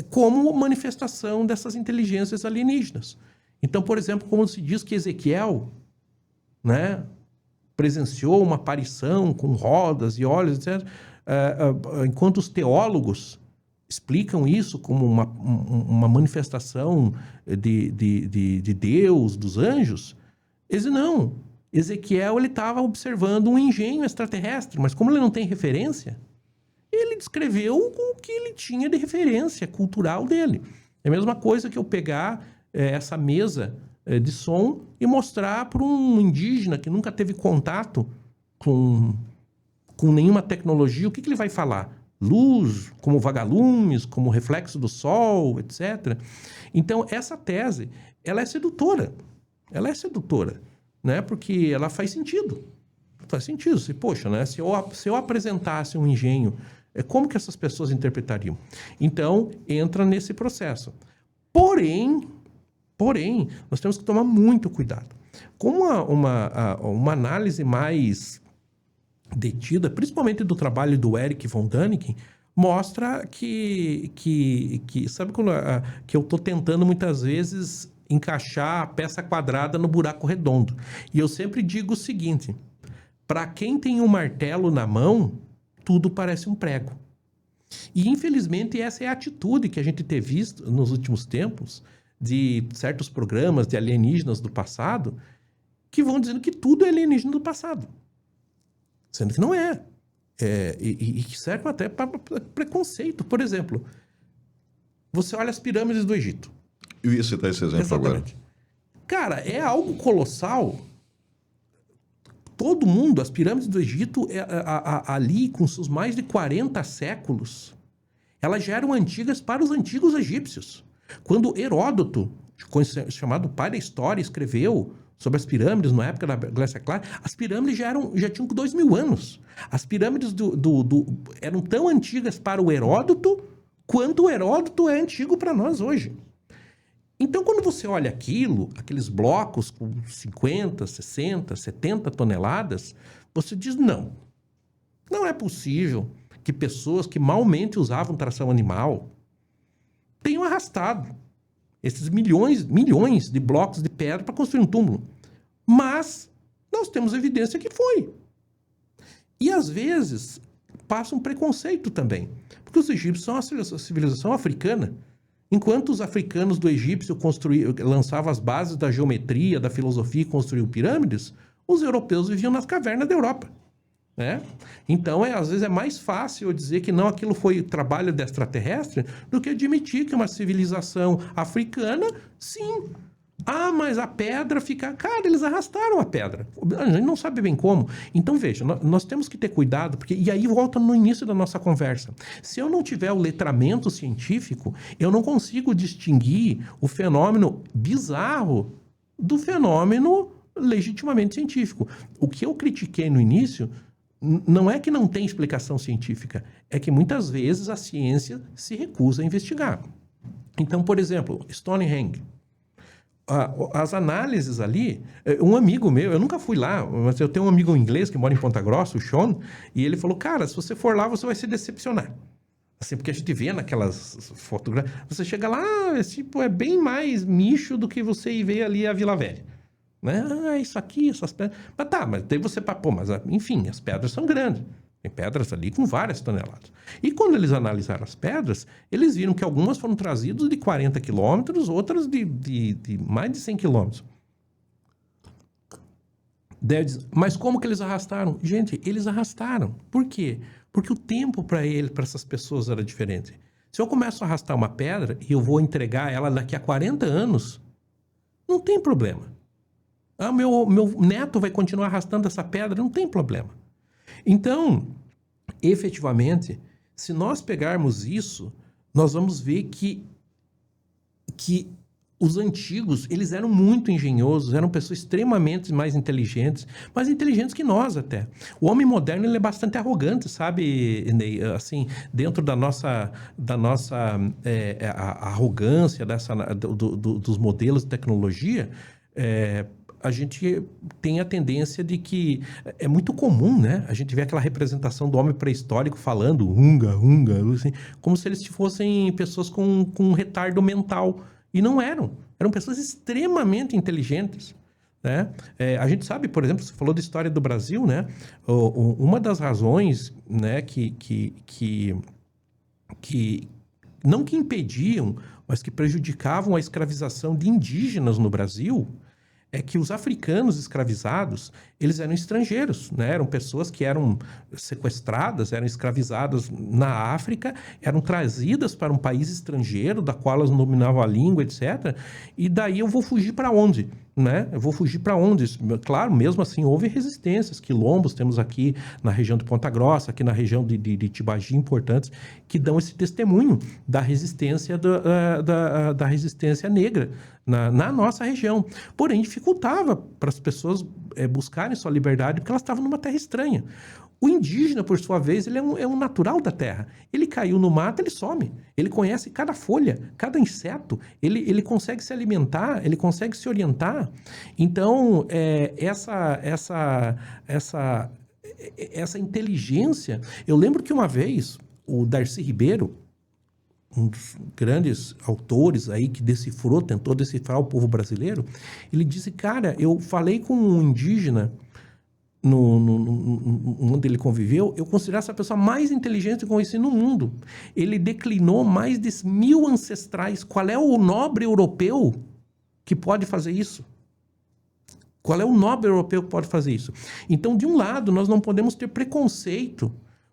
como manifestação dessas inteligências alienígenas. Então, por exemplo, como se diz que Ezequiel, né, presenciou uma aparição com rodas e olhos, etc., enquanto os teólogos explicam isso como uma manifestação de Deus, dos anjos, eles não. Ezequiel estava observando um engenho extraterrestre, mas como ele não tem referência, ele descreveu com o que ele tinha de referência cultural dele. É a mesma coisa que eu pegar essa mesa de som e mostrar para um indígena que nunca teve contato com nenhuma tecnologia, o que ele vai falar? Luz, como vagalumes, como reflexo do sol, etc. Então, essa tese, ela é sedutora. Ela é sedutora, né? Porque ela faz sentido. Faz sentido. Poxa, né? Se eu apresentasse um engenho, como que essas pessoas interpretariam? Então, entra nesse processo. Porém, nós temos que tomar muito cuidado. Com uma análise mais detida, principalmente do trabalho do Erich von Däniken, mostra que sabe quando que eu estou tentando muitas vezes encaixar a peça quadrada no buraco redondo. E eu sempre digo o seguinte: para quem tem um martelo na mão, tudo parece um prego. E, infelizmente, essa é a atitude que a gente tem visto nos últimos tempos de certos programas de alienígenas do passado que vão dizendo que tudo é alienígena do passado. Sendo que não é. E que serve até para preconceito. Por exemplo, você olha as pirâmides do Egito. Eu ia citar esse exemplo Exatamente. agora. Cara, é algo colossal. Todo mundo, as pirâmides do Egito, ali com seus mais de 40 séculos, elas já eram antigas para os antigos egípcios. Quando Heródoto, chamado pai da história, escreveu sobre as pirâmides na época da Grécia Clássica, as pirâmides já tinham 2000 anos. As pirâmides eram tão antigas para o Heródoto quanto o Heródoto é antigo para nós hoje. Então, quando você olha aqueles blocos com 50, 60, 70 toneladas, você diz, não é possível que pessoas que malmente usavam tração animal tenham arrastado esses milhões de blocos de pedra para construir um túmulo. Mas nós temos evidência que foi. E, às vezes, passa um preconceito também. Porque os egípcios são a civilização africana. Enquanto os africanos do Egito lançavam as bases da geometria, da filosofia e construíam pirâmides, os europeus viviam nas cavernas da Europa. Né? Então, às vezes é mais fácil eu dizer que não, aquilo foi trabalho de extraterrestre, do que admitir que uma civilização africana, sim. Ah, mas a pedra fica... Cara, eles arrastaram a pedra. A gente não sabe bem como. Então, veja, nós temos que ter cuidado, porque... E aí volta no início da nossa conversa. Se eu não tiver o letramento científico, eu não consigo distinguir o fenômeno bizarro do fenômeno legitimamente científico. O que eu critiquei no início não é que não tem explicação científica, é que muitas vezes a ciência se recusa a investigar. Então, por exemplo, Stonehenge. As análises ali, um amigo meu, eu nunca fui lá, mas eu tenho um amigo inglês que mora em Ponta Grossa, o Sean, e ele falou, cara, se você for lá, você vai se decepcionar. Assim, porque a gente vê naquelas fotografias, você chega lá, é bem mais nicho do que você vê ali a Vila Velha. Né? Ah, isso aqui, essas pedras. Mas tá, mas daí você... Pô, mas enfim, as pedras são grandes. Tem pedras ali com várias toneladas. E quando eles analisaram as pedras, eles viram que algumas foram trazidas de 40 quilômetros, outras de mais de 100 quilômetros. Mas como que eles arrastaram? Gente, eles arrastaram. Por quê? Porque o tempo para essas pessoas era diferente. Se eu começo a arrastar uma pedra e eu vou entregar ela daqui a 40 anos, não tem problema. Ah, meu neto vai continuar arrastando essa pedra, não tem problema. Então, efetivamente, se nós pegarmos isso, nós vamos ver que os antigos, eles eram muito engenhosos, eram pessoas extremamente mais inteligentes que nós até. O homem moderno, ele é bastante arrogante, sabe, Ney? Assim, dentro da nossa a arrogância dos modelos de tecnologia, a gente tem a tendência de que é muito comum, né? A gente vê aquela representação do homem pré-histórico falando unga, assim, como se eles fossem pessoas com retardo mental. E não eram. Eram pessoas extremamente inteligentes. Né? A gente sabe, por exemplo, você falou da história do Brasil, né? Uma das razões, né, que não que impediam, mas que prejudicavam a escravização de indígenas no Brasil, é que os africanos escravizados, eles eram estrangeiros, né? Eram pessoas que eram sequestradas, eram escravizadas na África, eram trazidas para um país estrangeiro, da qual elas não dominavam a língua, etc. E daí eu vou fugir para onde? Né? Eu vou fugir para onde? Claro, mesmo assim, houve resistências, quilombos, temos aqui na região de Ponta Grossa, aqui na região de Tibagi, importantes, que dão esse testemunho da resistência, da resistência negra na nossa região. Porém, dificultava para as pessoas buscarem sua liberdade, porque elas estavam numa terra estranha. O indígena, por sua vez, ele é um natural da terra. Ele caiu no mato, ele some. Ele conhece cada folha, cada inseto. Ele consegue se alimentar, ele consegue se orientar. Então, essa inteligência... Eu lembro que uma vez, o Darcy Ribeiro, um dos grandes autores aí que tentou decifrar o povo brasileiro, ele disse, cara, eu falei com um indígena onde ele conviveu, eu considero essa pessoa mais inteligente que eu conheci no mundo. Ele declinou mais de 1000 ancestrais. Qual é o nobre europeu que pode fazer isso? Qual é o nobre europeu que pode fazer isso? Então, de um lado, nós não podemos ter preconceito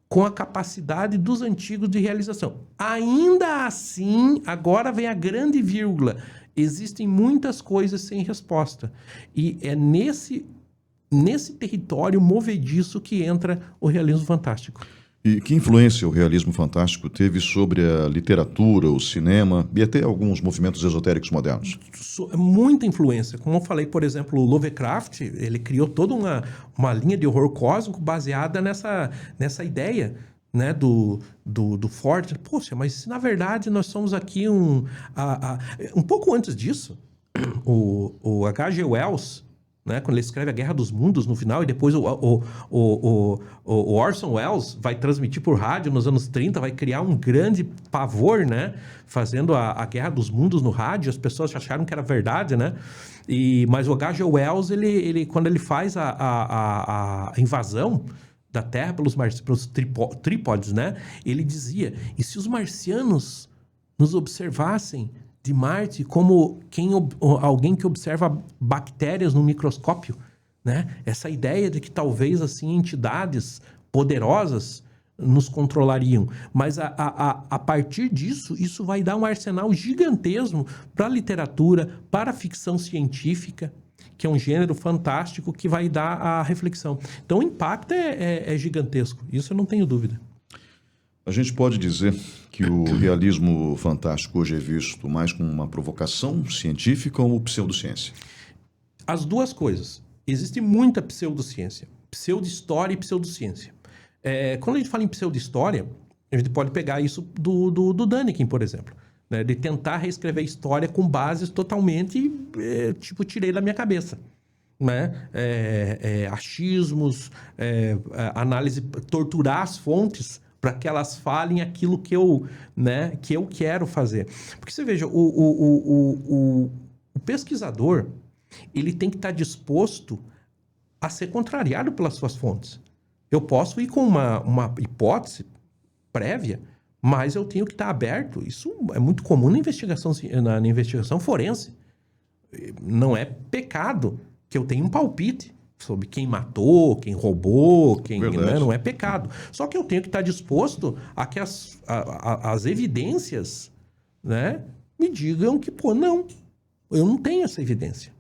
com a capacidade dos antigos de realização. Ainda assim, agora vem a grande vírgula, existem muitas coisas sem resposta. E é nesse território movediço que entra o realismo fantástico. E que influência o realismo fantástico teve sobre a literatura, o cinema e até alguns movimentos esotéricos modernos? Muita influência. Como eu falei, por exemplo, o Lovecraft, ele criou toda uma linha de horror cósmico baseada nessa ideia, né, do forte. Poxa, mas se na verdade nós somos aqui um pouco antes disso, o H.G. Wells, né, quando ele escreve A Guerra dos Mundos no final, e depois o Orson Welles vai transmitir por rádio nos anos 30, vai criar um grande pavor, né, fazendo a Guerra dos Mundos no rádio. As pessoas acharam que era verdade, né? Mas o H.G. Wells, ele, quando ele faz a invasão da Terra pelos trípodes, né? Ele dizia, e se os marcianos nos observassem de Marte como alguém que observa bactérias no microscópio, né? Essa ideia de que talvez assim entidades poderosas nos controlariam. Mas a partir disso, isso vai dar um arsenal gigantesco para a literatura, para a ficção científica, que é um gênero fantástico que vai dar a reflexão. Então o impacto é gigantesco, isso eu não tenho dúvida. A gente pode dizer que o realismo fantástico hoje é visto mais como uma provocação científica ou pseudociência? As duas coisas. Existe muita pseudociência, pseudo-história e pseudociência. Quando a gente fala em pseudo-história, a gente pode pegar isso do Däniken, por exemplo, né? De tentar reescrever a história com bases totalmente, tirei da minha cabeça. Né? Achismos, análise, torturar as fontes para que elas falem aquilo que eu quero fazer. Porque você veja, o pesquisador, ele tem que estar disposto a ser contrariado pelas suas fontes. Eu posso ir com uma hipótese prévia, mas eu tenho que estar aberto. Isso é muito comum na investigação forense. Não é pecado que eu tenha um palpite sobre quem matou, quem roubou, né? Não é pecado. Só que eu tenho que estar disposto a que as evidências, né, me digam que, não, eu não tenho essa evidência.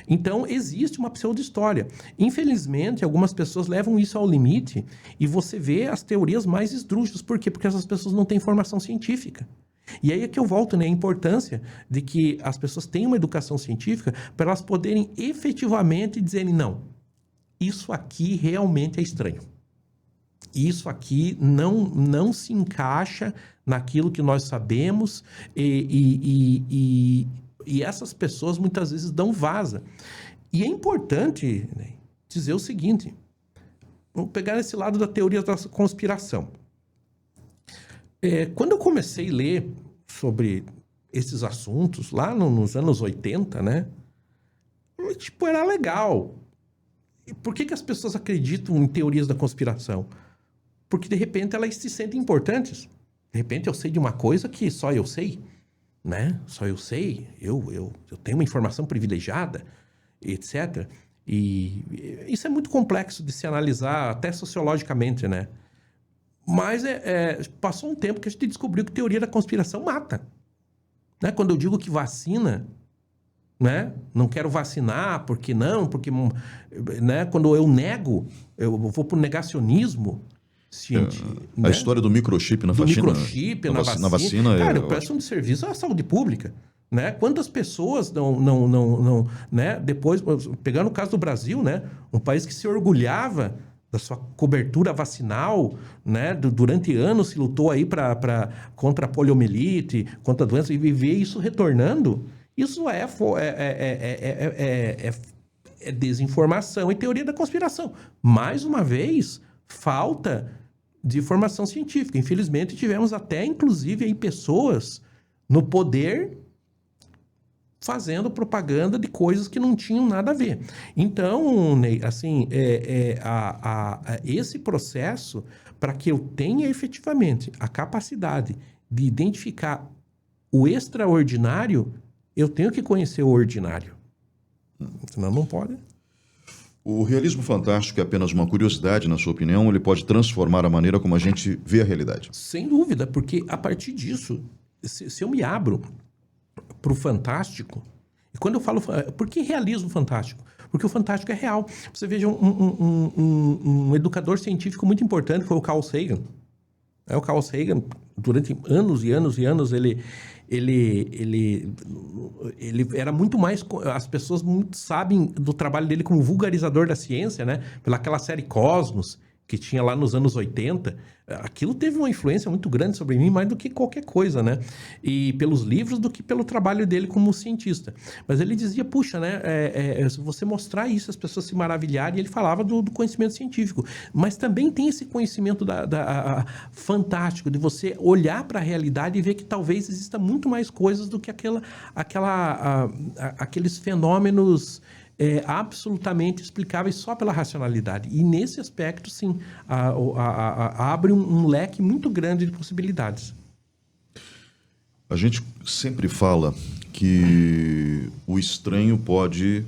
Então, existe uma pseudo-história. Infelizmente, algumas pessoas levam isso ao limite e você vê as teorias mais esdrúxulas. Por quê? Porque essas pessoas não têm formação científica. E aí é que eu volto, né? A importância de que as pessoas tenham uma educação científica para elas poderem efetivamente dizerem, não, isso aqui realmente é estranho. Isso aqui não se encaixa naquilo que nós sabemos e essas pessoas muitas vezes dão vaza. E é importante, né, dizer o seguinte, vamos pegar esse lado da teoria da conspiração. Quando eu comecei a ler sobre esses assuntos, lá nos anos 80, né, era legal. E por que as pessoas acreditam em teorias da conspiração? Porque, de repente, elas se sentem importantes. De repente, eu sei de uma coisa que só eu sei, né? Só eu sei, eu tenho uma informação privilegiada, etc. E isso é muito complexo de se analisar, até sociologicamente, né? Mas passou um tempo que a gente descobriu que teoria da conspiração mata. Né? Quando eu digo que vacina, né? Não quero vacinar, porque não, porque, né? Quando eu nego, eu vou para o negacionismo. A né? história do microchip na vacina. Microchip na vacina. Cara, eu presto um serviço à saúde pública. Né? Quantas pessoas não né? Depois, pegando o caso do Brasil, né? Um país que se orgulhava da sua cobertura vacinal, né? Durante anos se lutou aí contra a poliomielite, contra a doença, e ver isso retornando, isso é desinformação e teoria da conspiração. Mais uma vez, falta de formação científica. Infelizmente, tivemos até, inclusive, aí pessoas no poder fazendo propaganda de coisas que não tinham nada a ver. Então, Ney, assim, esse processo, para que eu tenha efetivamente a capacidade de identificar o extraordinário, eu tenho que conhecer o ordinário. Senão não pode. O realismo fantástico é apenas uma curiosidade, na sua opinião, ou ele pode transformar a maneira como a gente vê a realidade? Sem dúvida, porque a partir disso, se eu me abro para o fantástico, e quando eu falo... Por que realismo fantástico? Porque o fantástico é real. Você veja, um educador científico muito importante foi o Carl Sagan. O Carl Sagan, durante anos e anos e anos, ele era muito mais... As pessoas muito sabem do trabalho dele como vulgarizador da ciência, né? Pelaquela série Cosmos, que tinha lá nos anos 80. Aquilo teve uma influência muito grande sobre mim, mais do que qualquer coisa, né? E pelos livros do que pelo trabalho dele como cientista. Mas ele dizia, puxa, né? Se você mostrar isso, as pessoas se maravilharem. E ele falava do conhecimento científico. Mas também tem esse conhecimento fantástico, de você olhar para a realidade e ver que talvez exista muito mais coisas do que aqueles fenômenos absolutamente explicáveis só pela racionalidade. E nesse aspecto, sim, abre um leque muito grande de possibilidades. A gente sempre fala que o estranho pode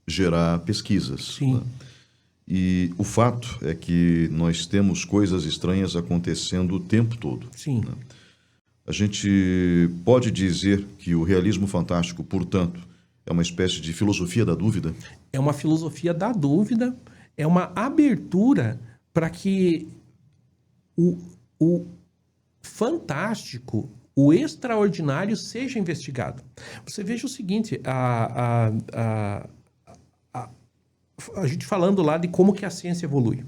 gerar pesquisas. Sim. Né? E o fato é que nós temos coisas estranhas acontecendo o tempo todo. Sim. Né? A gente pode dizer que o realismo fantástico, portanto, é uma espécie de filosofia da dúvida? É uma filosofia da dúvida, é uma abertura para que o fantástico, o extraordinário seja investigado. Você veja o seguinte, a gente falando lá de como que a ciência evolui.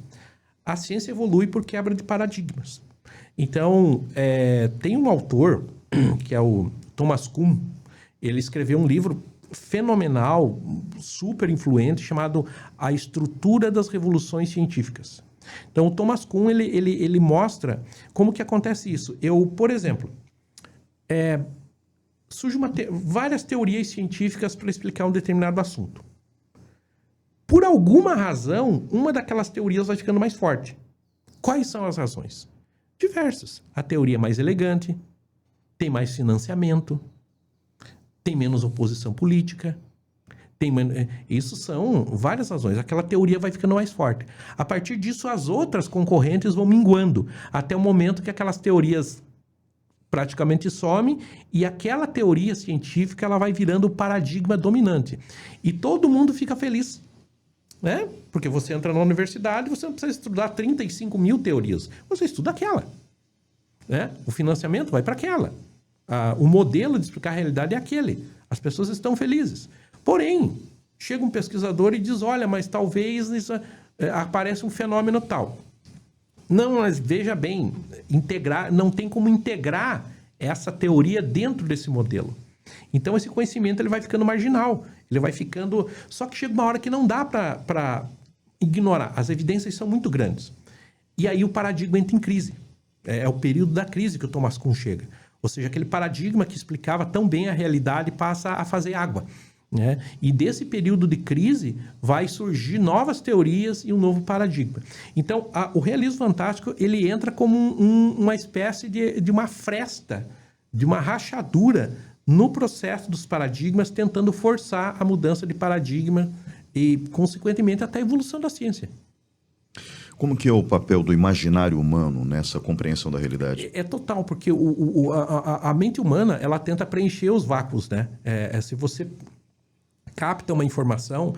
A ciência evolui por quebra de paradigmas. Então, tem um autor, que é o Thomas Kuhn, ele escreveu um livro fenomenal, super influente, chamado A Estrutura das Revoluções Científicas. Então, o Thomas Kuhn, ele mostra como que acontece isso. Por exemplo, surgem várias teorias científicas para explicar um determinado assunto. Por alguma razão, uma daquelas teorias vai ficando mais forte. Quais são as razões? Diversas. A teoria mais elegante, tem mais financiamento, tem menos oposição política, isso são várias razões. Aquela teoria vai ficando mais forte. A partir disso, as outras concorrentes vão minguando, até o momento que aquelas teorias praticamente somem e aquela teoria científica ela vai virando o paradigma dominante. E todo mundo fica feliz. Né? Porque você entra na universidade, você não precisa estudar 35 mil teorias. Você estuda aquela. Né? O financiamento vai para aquela. O modelo de explicar a realidade é aquele. As pessoas estão felizes. Porém, chega um pesquisador e diz, olha, mas talvez apareça um fenômeno tal. Não, mas veja bem, não tem como integrar essa teoria dentro desse modelo. Então, esse conhecimento ele vai ficando marginal. Ele vai ficando... Só que chega uma hora que não dá para ignorar. As evidências são muito grandes. E aí o paradigma entra em crise. É o período da crise que o Thomas Kuhn chega. Ou seja, aquele paradigma que explicava tão bem a realidade passa a fazer água. Né? E desse período de crise vai surgir novas teorias e um novo paradigma. Então, o realismo fantástico ele entra como uma espécie de uma fresta, de uma rachadura no processo dos paradigmas, tentando forçar a mudança de paradigma e, consequentemente, até a evolução da ciência. Como que é o papel do imaginário humano nessa compreensão da realidade? É total, porque a mente humana ela tenta preencher os vácuos, né? Se você capta uma informação...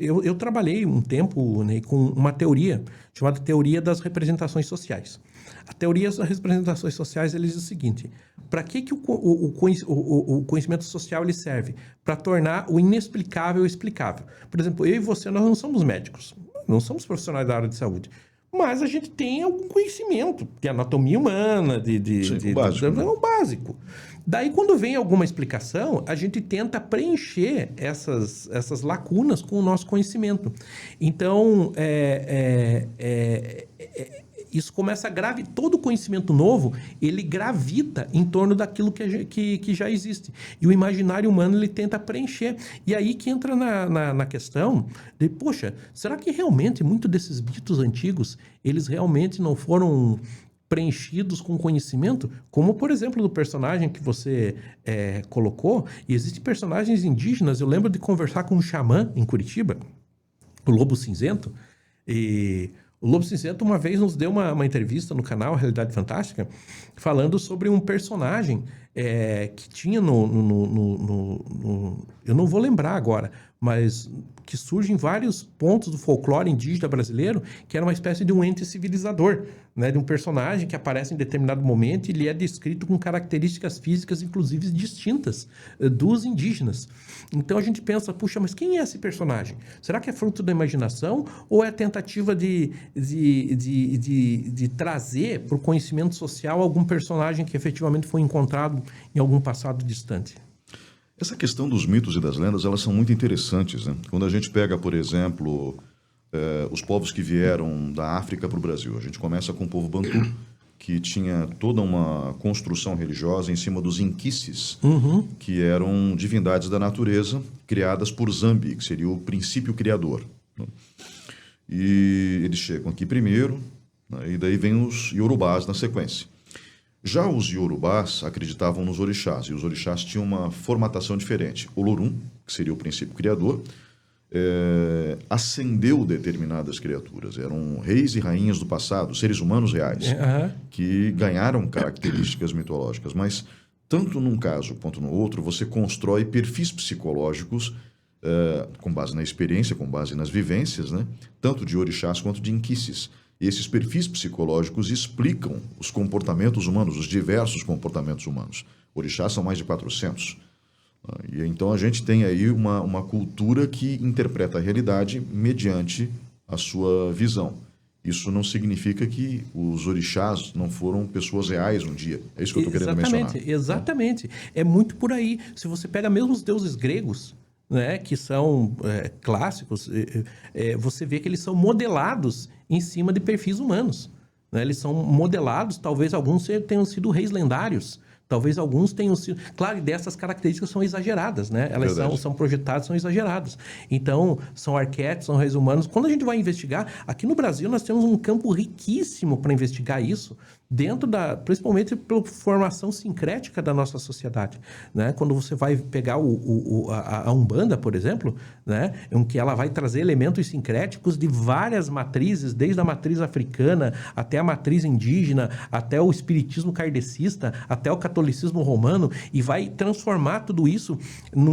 eu trabalhei um tempo, né, com uma teoria chamada teoria das representações sociais. A teoria das representações sociais ele diz o seguinte: para que o conhecimento social ele serve? Para tornar o inexplicável explicável. Por exemplo, eu e você, nós não somos médicos, não somos profissionais da área de saúde, mas a gente tem algum conhecimento de anatomia humana, o básico. Daí, quando vem alguma explicação, a gente tenta preencher essas lacunas com o nosso conhecimento. Então, isso começa a todo conhecimento novo, ele gravita em torno daquilo que já existe. E o imaginário humano, ele tenta preencher. E aí que entra na questão de, poxa, será que realmente muitos desses mitos antigos, eles realmente não foram preenchidos com conhecimento? Como, por exemplo, do personagem que você colocou. E existem personagens indígenas. Eu lembro de conversar com um xamã em Curitiba, o Lobo Cinzento, e... O Lobo Cinzento uma vez nos deu uma entrevista no canal Realidade Fantástica falando sobre um personagem que tinha eu não vou lembrar agora, mas que surge em vários pontos do folclore indígena brasileiro, que era uma espécie de um ente civilizador, né? De um personagem que aparece em determinado momento e ele é descrito com características físicas, inclusive distintas dos indígenas. Então a gente pensa, puxa, mas quem é esse personagem? Será que é fruto da imaginação ou é tentativa de trazer para o conhecimento social algum personagem que efetivamente foi encontrado em algum passado distante? Essa questão dos mitos e das lendas, elas são muito interessantes, né? Quando a gente pega, por exemplo, os povos que vieram da África para o Brasil, a gente começa com o povo Bantu, que tinha toda uma construção religiosa em cima dos inquices, que eram divindades da natureza criadas por Zambi, que seria o princípio criador. E eles chegam aqui primeiro, né, e daí vem os Yorubás na sequência. Já os Yorubás acreditavam nos orixás, e os orixás tinham uma formatação diferente. Olorum, que seria o princípio criador, ascendeu determinadas criaturas. Eram reis e rainhas do passado, seres humanos reais, que ganharam características mitológicas. Mas, tanto num caso quanto no outro, você constrói perfis psicológicos com base na experiência, com base nas vivências, né? Tanto de orixás quanto de inquices. E esses perfis psicológicos explicam os comportamentos humanos, os diversos comportamentos humanos. Orixás são mais de 400. E então a gente tem aí uma cultura que interpreta a realidade mediante a sua visão. Isso não significa que os orixás não foram pessoas reais um dia. É isso que eu estou querendo mencionar. Exatamente. É muito por aí. Se você pega mesmo os deuses gregos, né, que são clássicos, você vê que eles são modelados em cima de perfis humanos. Né? Eles são modelados, talvez alguns tenham sido reis lendários, talvez alguns tenham sido... Claro, e dessas características são exageradas, né? Elas são projetadas, são exageradas. Então, são arquétipos, são reis humanos. Quando a gente vai investigar, aqui no Brasil nós temos um campo riquíssimo para investigar isso, principalmente pela formação sincrética da nossa sociedade, né? Quando você vai pegar a Umbanda, por exemplo, né? Em que ela vai trazer elementos sincréticos de várias matrizes, desde a matriz africana até a matriz indígena, até o espiritismo kardecista, até o catolicismo romano, e vai transformar tudo isso num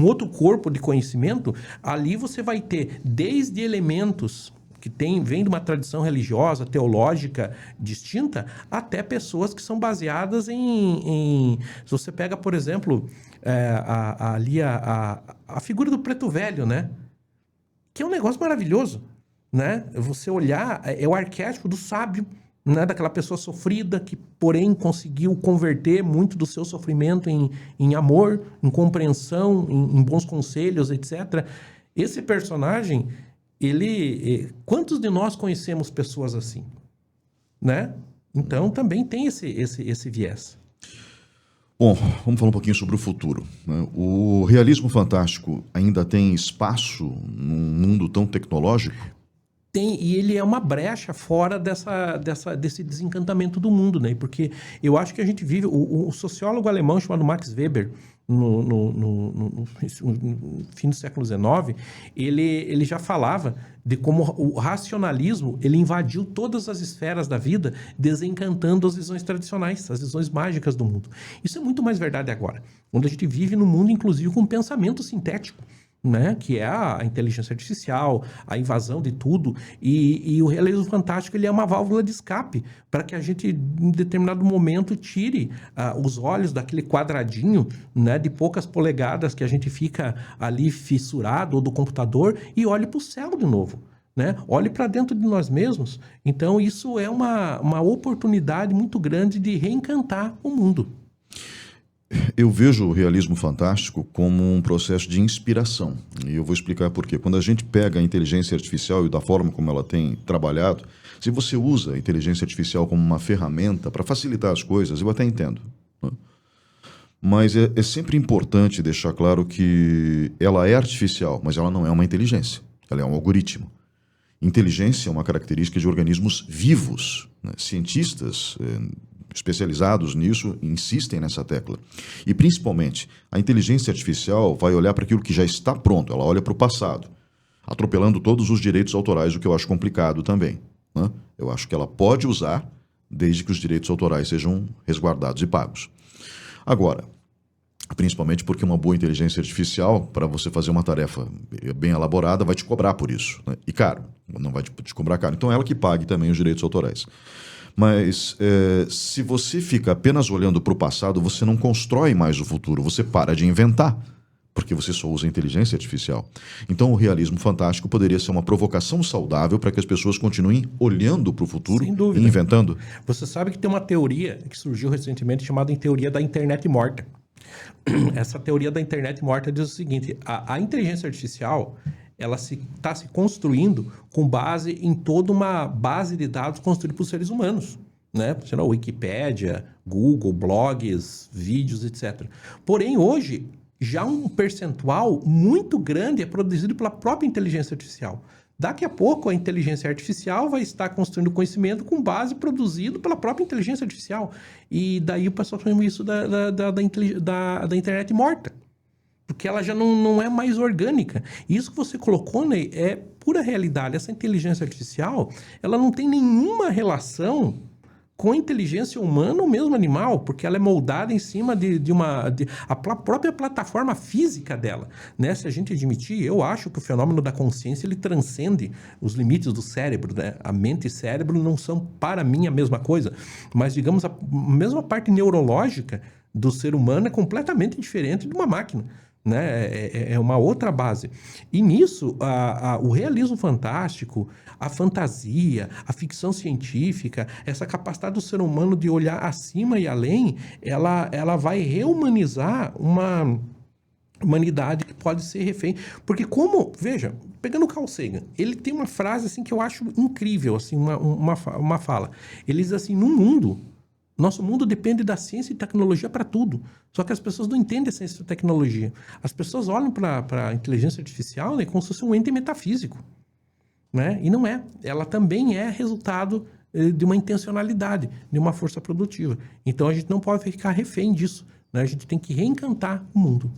outro corpo de conhecimento. Ali você vai ter desde elementos que vem de uma tradição religiosa, teológica distinta, até pessoas que são baseadas em... Se você pega, por exemplo, ali a figura do preto velho, né? Que é um negócio maravilhoso, né? Você olhar, é o arquétipo do sábio, né? Daquela pessoa sofrida que, porém, conseguiu converter muito do seu sofrimento em amor, em compreensão, em bons conselhos, etc. Esse personagem... quantos de nós conhecemos pessoas assim, né? Então também tem esse viés. Bom, vamos falar um pouquinho sobre o futuro, né? O realismo fantástico ainda tem espaço num mundo tão tecnológico? Tem, e ele é uma brecha fora desse desencantamento do mundo, né? Porque eu acho que a gente vive... O sociólogo alemão chamado Max Weber, no fim do século XIX, ele já falava de como o racionalismo ele invadiu todas as esferas da vida, desencantando as visões tradicionais, as visões mágicas do mundo. Isso é muito mais verdade agora, onde a gente vive num mundo, inclusive, com pensamento sintético, né? Que é a inteligência artificial, a invasão de tudo, e o realismo fantástico ele é uma válvula de escape para que a gente, em determinado momento, tire os olhos daquele quadradinho, né, de poucas polegadas que a gente fica ali fissurado, ou do computador, e olhe para o céu de novo. Né? Olhe para dentro de nós mesmos. Então isso é uma oportunidade muito grande de reencantar o mundo. Eu vejo o realismo fantástico como um processo de inspiração. E eu vou explicar por quê. Quando a gente pega a inteligência artificial e da forma como ela tem trabalhado, se você usa a inteligência artificial como uma ferramenta para facilitar as coisas, eu até entendo, né? Mas é sempre importante deixar claro que ela é artificial, mas ela não é uma inteligência. Ela é um algoritmo. Inteligência é uma característica de organismos vivos, né? Cientistas especializados nisso insistem nessa tecla. E, principalmente, a inteligência artificial vai olhar para aquilo que já está pronto, ela olha para o passado, atropelando todos os direitos autorais, o que eu acho complicado também, né? Eu acho que ela pode usar, desde que os direitos autorais sejam resguardados e pagos. Agora, principalmente porque uma boa inteligência artificial, para você fazer uma tarefa bem elaborada, vai te cobrar por isso, né? E caro, não vai te cobrar caro. Então, ela que pague também os direitos autorais. Mas se você fica apenas olhando para o passado, você não constrói mais o futuro, você para de inventar, porque você só usa a inteligência artificial. Então o realismo fantástico poderia ser uma provocação saudável para que as pessoas continuem olhando para o futuro e inventando. Você sabe que tem uma teoria que surgiu recentemente chamada teoria da internet morta. Essa teoria da internet morta diz o seguinte: a inteligência artificial ela está se construindo com base em toda uma base de dados construída por seres humanos, né? Sei lá, Wikipédia, Google, blogs, vídeos, etc. Porém, hoje, já um percentual muito grande é produzido pela própria inteligência artificial. Daqui a pouco, a inteligência artificial vai estar construindo conhecimento com base produzido pela própria inteligência artificial. E daí o pessoal chama isso da internet morta. Porque ela já não é mais orgânica. E isso que você colocou, Ney, é pura realidade. Essa inteligência artificial, ela não tem nenhuma relação com a inteligência humana ou mesmo animal, porque ela é moldada em cima a própria plataforma física dela, né? Se a gente admitir, eu acho que o fenômeno da consciência, ele transcende os limites do cérebro, né? A mente e cérebro não são, para mim, a mesma coisa, mas, digamos, a mesma parte neurológica do ser humano é completamente diferente de uma máquina, né? É uma outra base. E nisso, o realismo fantástico, a fantasia, a ficção científica, essa capacidade do ser humano de olhar acima e além, ela vai reumanizar uma humanidade que pode ser refém. Porque veja, pegando o Carl Sagan, ele tem uma frase assim que eu acho incrível, assim, uma fala. Ele diz assim: nosso mundo depende da ciência e tecnologia para tudo. Só que as pessoas não entendem a ciência e tecnologia. As pessoas olham para a inteligência artificial, né, como se fosse um ente metafísico, né? E não é. Ela também é resultado de uma intencionalidade, de uma força produtiva. Então a gente não pode ficar refém disso, né? A gente tem que reencantar o mundo.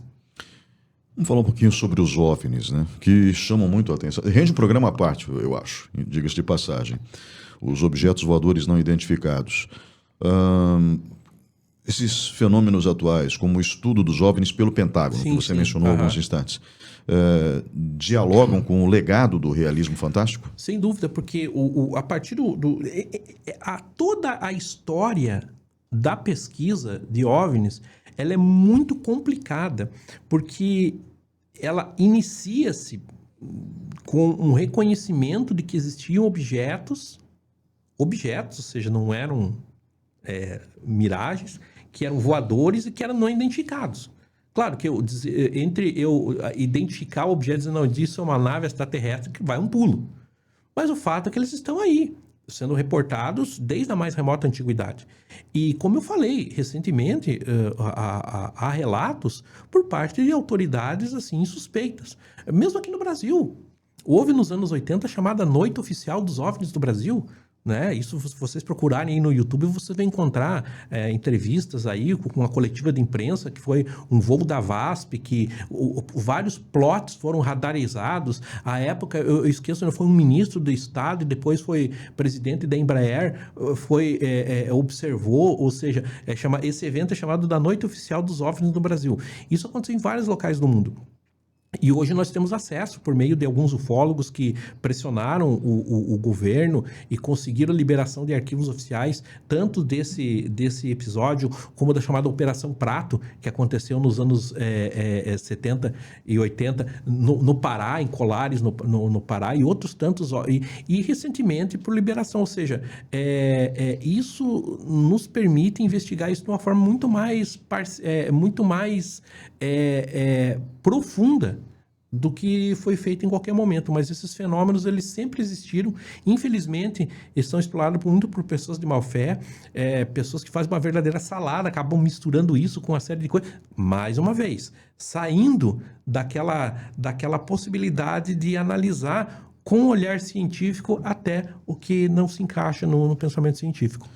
Vamos falar um pouquinho sobre os OVNIs, né? Que chamam muito a atenção. Rende um programa à parte, eu acho, diga-se de passagem. Os objetos voadores não identificados. Esses fenômenos atuais, como o estudo dos OVNIs pelo Pentágono, que você mencionou há alguns instantes, dialogam com o legado do realismo fantástico? Sem dúvida, porque a partir toda a história da pesquisa de OVNIs, ela é muito complicada, porque ela inicia-se com um reconhecimento de que existiam objetos, ou seja, não eram miragens, que eram voadores e que eram não identificados. Claro que entre eu identificar objetos e não, disso é uma nave extraterrestre que vai um pulo. Mas o fato é que eles estão aí, sendo reportados desde a mais remota antiguidade. E como eu falei, recentemente, há relatos por parte de autoridades assim suspeitas. Mesmo aqui no Brasil. Houve nos anos 80 a chamada Noite Oficial dos OVNIs do Brasil, né? Isso, se vocês procurarem aí no YouTube, você vai encontrar entrevistas aí com uma coletiva de imprensa, que foi um voo da VASP, que vários plots foram radarizados. À época, eu esqueço, foi um ministro do Estado e depois foi presidente da Embraer, observou, ou seja, esse evento é chamado da Noite Oficial dos OVNIs do Brasil. Isso aconteceu em vários locais do mundo. E hoje nós temos acesso por meio de alguns ufólogos que pressionaram o governo e conseguiram a liberação de arquivos oficiais, tanto desse episódio como da chamada Operação Prato, que aconteceu nos anos 70 e 80 no Pará, em Colares, no Pará, e outros tantos, e recentemente por liberação. Ou seja, isso nos permite investigar isso de uma forma muito mais profunda do que foi feito em qualquer momento. Mas esses fenômenos, eles sempre existiram. Infelizmente, eles são explorados muito por pessoas de má fé, pessoas que fazem uma verdadeira salada, acabam misturando isso com uma série de coisas. Mais uma vez, saindo daquela possibilidade de analisar com um olhar científico até o que não se encaixa no pensamento científico.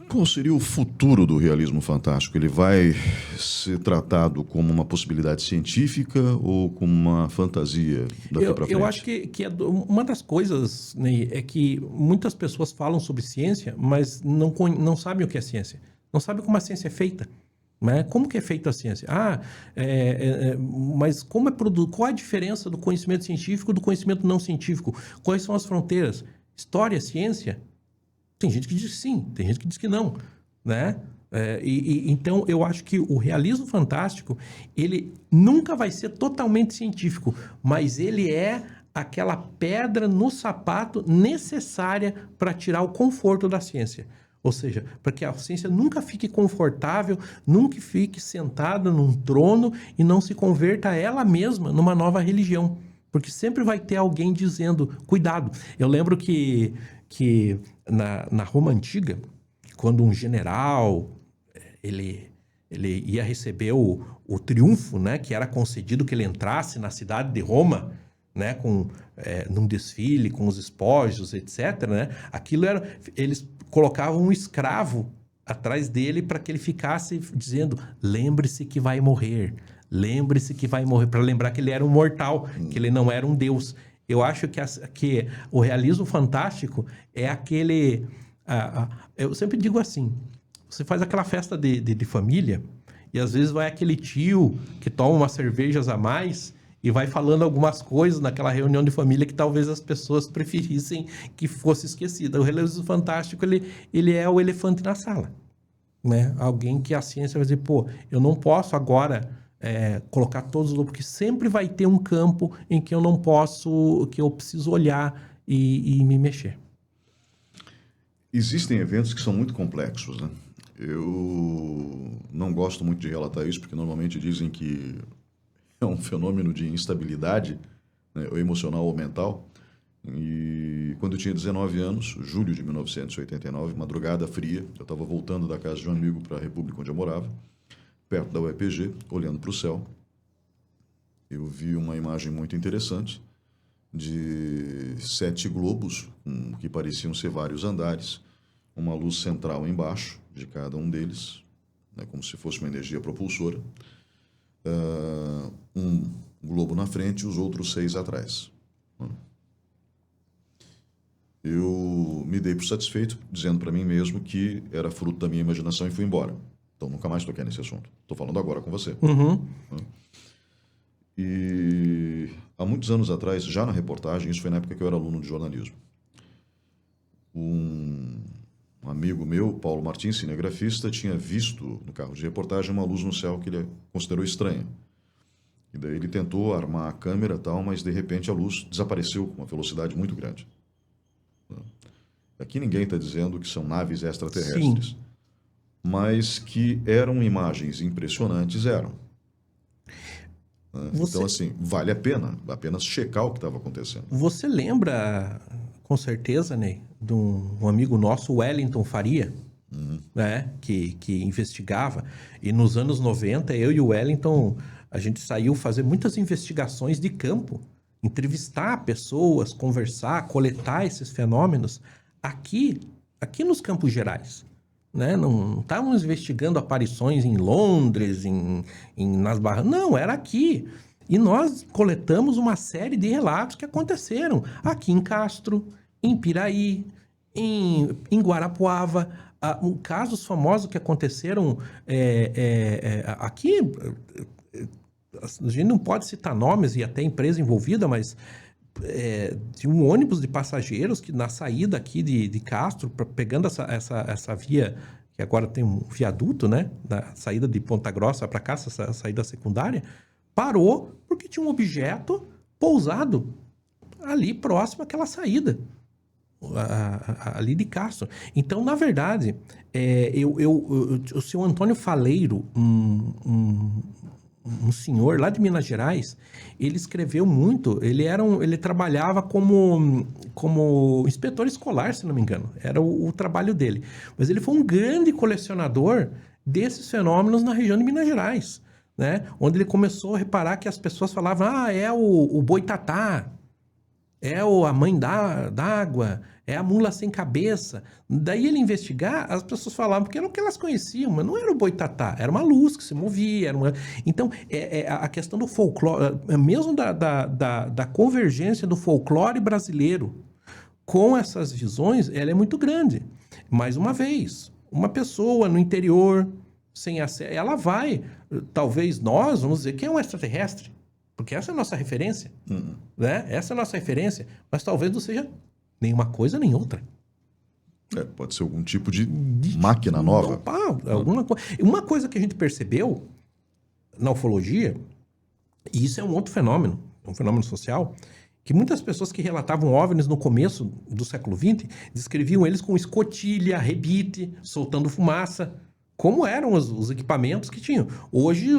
Qual seria o futuro do realismo fantástico? Ele vai ser tratado como uma possibilidade científica ou como uma fantasia daqui para frente? Eu acho que uma das coisas, né, é que muitas pessoas falam sobre ciência, mas não sabem o que é ciência. Não sabem como a ciência é feita. Né? Como que é feita a ciência? Mas qual a diferença do conhecimento científico do conhecimento não científico? Quais são as fronteiras? História, ciência? Tem gente que diz que sim, tem gente que diz que não, né? Então, eu acho que o realismo fantástico, ele nunca vai ser totalmente científico, mas ele é aquela pedra no sapato necessária para tirar o conforto da ciência. Ou seja, para que a ciência nunca fique confortável, nunca fique sentada num trono e não se converta ela mesma numa nova religião. Porque sempre vai ter alguém dizendo, cuidado. Eu lembro que na Roma Antiga, quando um general, ele ia receber o triunfo, né, que era concedido que ele entrasse na cidade de Roma, né, num desfile, com os espojos, etc., né, eles colocavam um escravo atrás dele para que ele ficasse dizendo, lembre-se que vai morrer, para lembrar que ele era um mortal, que ele não era um deus. Eu acho que o realismo fantástico é aquele... eu sempre digo assim, você faz aquela festa de família e às vezes vai aquele tio que toma umas cervejas a mais e vai falando algumas coisas naquela reunião de família que talvez as pessoas preferissem que fosse esquecida. O realismo fantástico, ele é o elefante na sala, né? Alguém que a ciência vai dizer, pô, eu não posso agora colocar todos os... Porque sempre vai ter um campo em que eu não posso, que eu preciso olhar e me mexer. Existem eventos que são muito complexos, né? Eu não gosto muito de relatar isso, porque normalmente dizem que é um fenômeno de instabilidade, né, ou emocional ou mental. E quando eu tinha 19 anos, julho de 1989, madrugada fria, eu estava voltando da casa de um amigo para a República onde eu morava, perto da UEPG, olhando para o céu. Eu vi uma imagem muito interessante de 7 globos, que pareciam ser vários andares, uma luz central embaixo de cada um deles, né, como se fosse uma energia propulsora, um globo na frente e os outros 6 atrás. Eu me dei por satisfeito, dizendo para mim mesmo que era fruto da minha imaginação e fui embora. Então nunca mais toquei nesse assunto. Estou falando agora com você. Uhum. E há muitos anos atrás, já na reportagem, isso foi na época que eu era aluno de jornalismo, um amigo meu, Paulo Martins, cinegrafista, tinha visto no carro de reportagem uma luz no céu que ele considerou estranha. E daí ele tentou armar a câmera e tal, mas de repente a luz desapareceu com uma velocidade muito grande. Aqui ninguém está dizendo que são naves extraterrestres. Sim. Mas que eram imagens impressionantes, eram. Então, assim, vale a pena apenas checar o que estava acontecendo. Você lembra, com certeza, Ney, de um amigo nosso, Wellington Faria, né, que investigava. E nos anos 90, eu e o Wellington, a gente saiu fazer muitas investigações de campo, entrevistar pessoas, conversar, coletar esses fenômenos aqui nos Campos Gerais. Né? Não estávamos investigando aparições em Londres, nas Barras. Não, era aqui. E nós coletamos uma série de relatos que aconteceram aqui em Castro, em Piraí, em Guarapuava. Casos famosos que aconteceram aqui. A gente não pode citar nomes e até empresa envolvida, mas de um ônibus de passageiros que na saída aqui de Castro, pegando essa via, que agora tem um viaduto, né? Da saída de Ponta Grossa para cá, essa saída secundária, parou porque tinha um objeto pousado ali próximo àquela saída, ali de Castro. Então, na verdade, o senhor Antônio Faleiro, um senhor lá de Minas Gerais, ele escreveu muito, ele trabalhava como inspetor escolar, se não me engano, era o trabalho dele. Mas ele foi um grande colecionador desses fenômenos na região de Minas Gerais, né? Onde ele começou a reparar que as pessoas falavam, é o boitatá, é a mãe d'água, é a mula sem cabeça. Daí ele investigar, as pessoas falavam, porque era o que elas conheciam, mas não era o boitatá, era uma luz que se movia. Então, a questão do folclore, mesmo da convergência do folclore brasileiro com essas visões, ela é muito grande. Mais uma vez, uma pessoa no interior, sem acesso, ela vai, talvez nós, vamos dizer, que é um extraterrestre, porque essa é a nossa referência, né? Essa é a nossa referência, mas talvez não seja nenhuma coisa nem outra. Pode ser algum tipo de máquina nova. Uma coisa que a gente percebeu na ufologia, e isso é um outro fenômeno, um fenômeno social, que muitas pessoas que relatavam OVNIs no começo do século XX descreviam eles com escotilha, rebite, soltando fumaça, como eram os equipamentos que tinham. Hoje,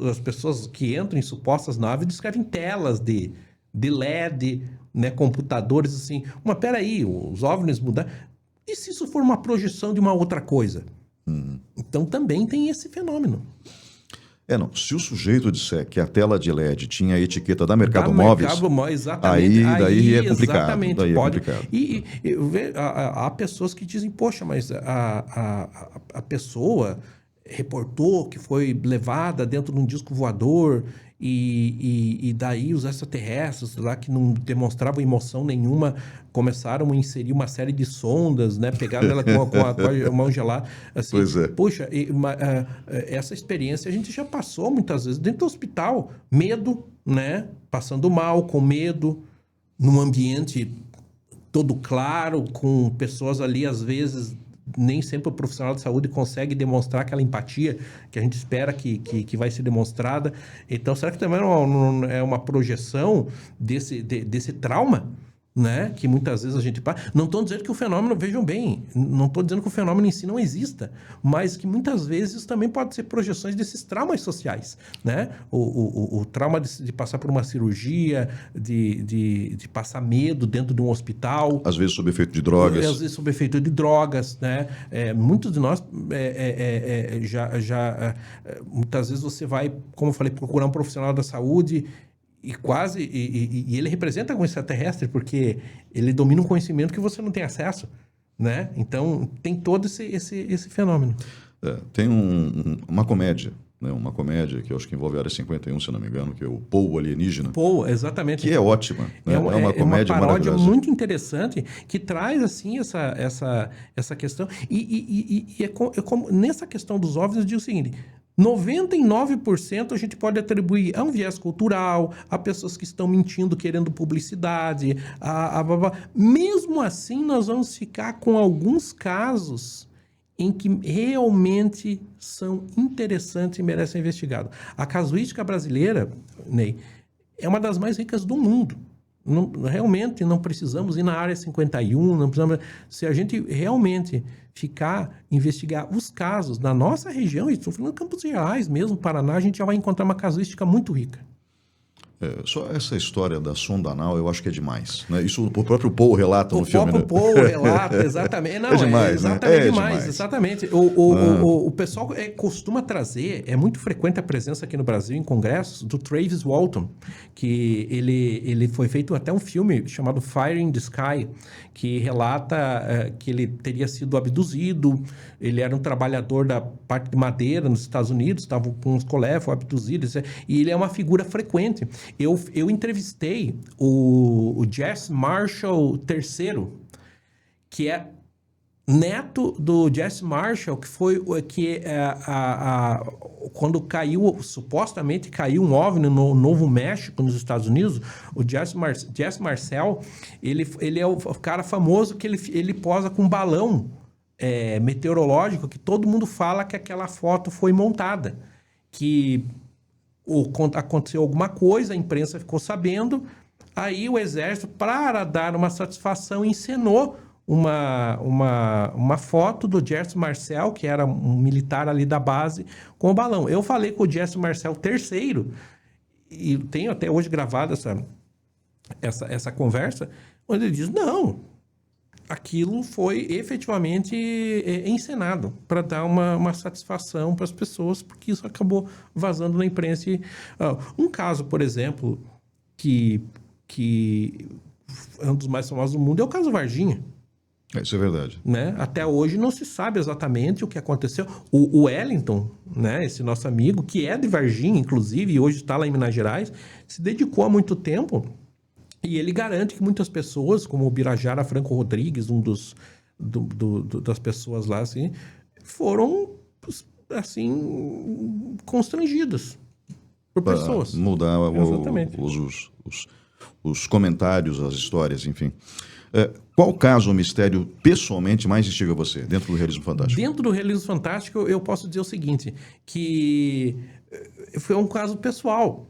as pessoas que entram em supostas naves descrevem telas de de LED, né, computadores, assim. Mas peraí, os OVNIs mudaram. E se isso for uma projeção de uma outra coisa? Então também tem esse fenômeno. Não. Se o sujeito disser que a tela de LED tinha a etiqueta da Mercado Móveis, exatamente. daí é complicado. Exatamente, daí pode. É complicado. E há pessoas que dizem, poxa, mas a pessoa reportou que foi levada dentro de um disco voador e daí os extraterrestres lá que não demonstravam emoção nenhuma começaram a inserir uma série de sondas, né? Pegaram ela com a mão gelada. Assim, Pois é. Poxa, essa experiência a gente já passou muitas vezes dentro do hospital. Medo, né? Passando mal, com medo, num ambiente todo claro, com pessoas ali, às vezes, nem sempre o profissional de saúde consegue demonstrar aquela empatia que a gente espera que vai ser demonstrada. Então, será que também não é uma projeção desse trauma? Né? Que muitas vezes a gente... Não estou dizendo que o fenômeno, vejam bem, não estou dizendo que o fenômeno em si não exista, mas que muitas vezes também pode ser projeções desses traumas sociais, né? O trauma de passar por uma cirurgia, de passar medo dentro de um hospital. Às vezes sob efeito de drogas. Às vezes sob efeito de drogas, né? Muitos de nós muitas vezes você vai, como eu falei, procurar um profissional da saúde e ele representa algum extraterrestre porque ele domina um conhecimento que você não tem acesso, né? Então tem todo esse fenômeno. Tem uma comédia, né? Uma comédia que eu acho que envolve a Área 51, se não me engano, que é o Paul Alienígena. Paul, exatamente. Que é ótima, né? É uma comédia paródia maravilhosa. muito interessante que traz assim essa questão e como nessa questão dos OVNIs eu digo o seguinte: 99% a gente pode atribuir a um viés cultural, a pessoas que estão mentindo, querendo publicidade, mesmo assim nós vamos ficar com alguns casos em que realmente são interessantes e merecem ser investigados. A casuística brasileira, Ney, é uma das mais ricas do mundo. Realmente não precisamos ir na Área 51, não precisamos... Se a gente realmente investigar os casos na nossa região, estou falando de Campos Gerais mesmo, Paraná, a gente já vai encontrar uma casuística muito rica. Só essa história da sonda anal eu acho que é demais, né? Isso o próprio Paul relata no filme. O próprio Paul relata, exatamente. Não, é demais, exatamente, né? demais. Exatamente. O pessoal costuma trazer, é muito frequente a presença aqui no Brasil em congressos do Travis Walton, que ele foi feito até um filme chamado Fire in the Sky, que relata que ele teria sido abduzido, ele era um trabalhador da parte de madeira nos Estados Unidos, estava com uns colegas, foi abduzido, e ele é uma figura frequente. Eu entrevistei o Jesse Marshall III, que é neto do Jesse Marshall, que foi quando supostamente caiu um OVNI no Novo México, nos Estados Unidos. O Jesse Marshall, ele é o cara famoso que ele posa com um balão meteorológico, que todo mundo fala que aquela foto foi montada, que aconteceu alguma coisa, a imprensa ficou sabendo, aí o exército, para dar uma satisfação, encenou uma foto do Jesse Marshall, que era um militar ali da base, com o balão. Eu falei com o Jesse Marshall III, e tenho até hoje gravado essa conversa, onde ele diz, não, aquilo foi efetivamente encenado para dar uma satisfação para as pessoas, porque isso acabou vazando na imprensa. Um caso, por exemplo, que é um dos mais famosos do mundo, é o caso Varginha. Isso é verdade. Né? Até hoje não se sabe exatamente o que aconteceu. O Wellington, né, esse nosso amigo, que é de Varginha, inclusive, e hoje está lá em Minas Gerais, se dedicou há muito tempo, e ele garante que muitas pessoas, como o Birajara Franco Rodrigues, um das pessoas lá, assim, foram, assim, constrangidas por pessoas. Mudar os comentários, as histórias, enfim. Qual caso ou mistério pessoalmente mais instiga você dentro do realismo fantástico? Dentro do realismo fantástico, eu posso dizer o seguinte, que foi um caso pessoal.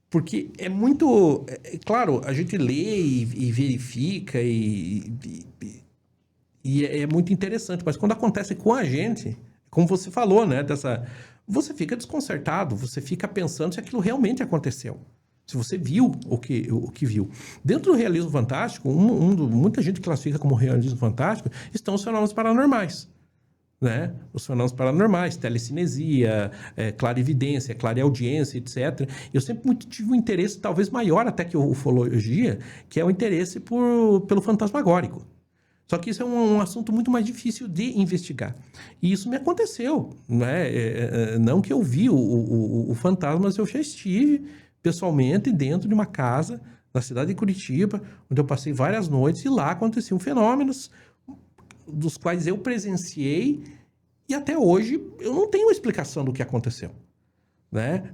Porque é muito... claro, a gente lê e verifica e é muito interessante, mas quando acontece com a gente, como você falou, né, você fica desconcertado, você fica pensando se aquilo realmente aconteceu, Se você viu o que viu. Dentro do realismo fantástico, muita gente classifica como realismo fantástico, estão os fenômenos paranormais. Né? Os fenômenos paranormais, telecinesia, clarividência, clareaudiência, etc. Eu sempre tive um interesse talvez maior até que a ufologia, que é o interesse pelo fantasmagórico. Só que isso é um assunto muito mais difícil de investigar. E isso me aconteceu. Né? Não que eu vi o fantasma, mas eu já estive pessoalmente dentro de uma casa na cidade de Curitiba, onde eu passei várias noites e lá aconteciam fenômenos dos quais eu presenciei e até hoje eu não tenho uma explicação do que aconteceu. Né?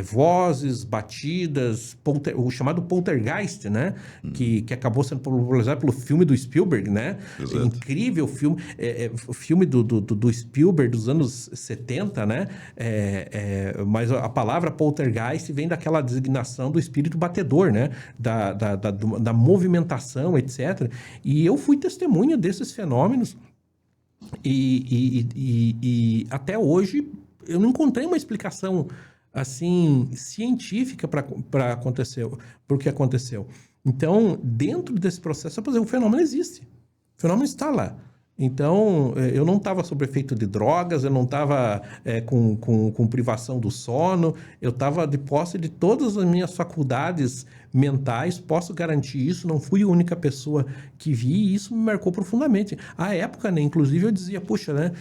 Vozes, batidas, o chamado poltergeist, né? Que acabou sendo popularizado pelo filme do Spielberg, né? Exato. Incrível filme, o filme do Spielberg dos anos 70, né? Mas a palavra poltergeist vem daquela designação do espírito batedor, né? Da movimentação, etc. E eu fui testemunha desses fenômenos e até hoje eu não encontrei uma explicação assim científica para acontecer, por que aconteceu. Então, dentro desse processo, por exemplo, o fenômeno existe. O fenômeno está lá. Então, eu não estava sob efeito de drogas, eu não estava com privação do sono, eu estava de posse de todas as minhas faculdades mentais, posso garantir isso, não fui a única pessoa que vi e isso me marcou profundamente. À época, né, inclusive, eu dizia, puxa, né,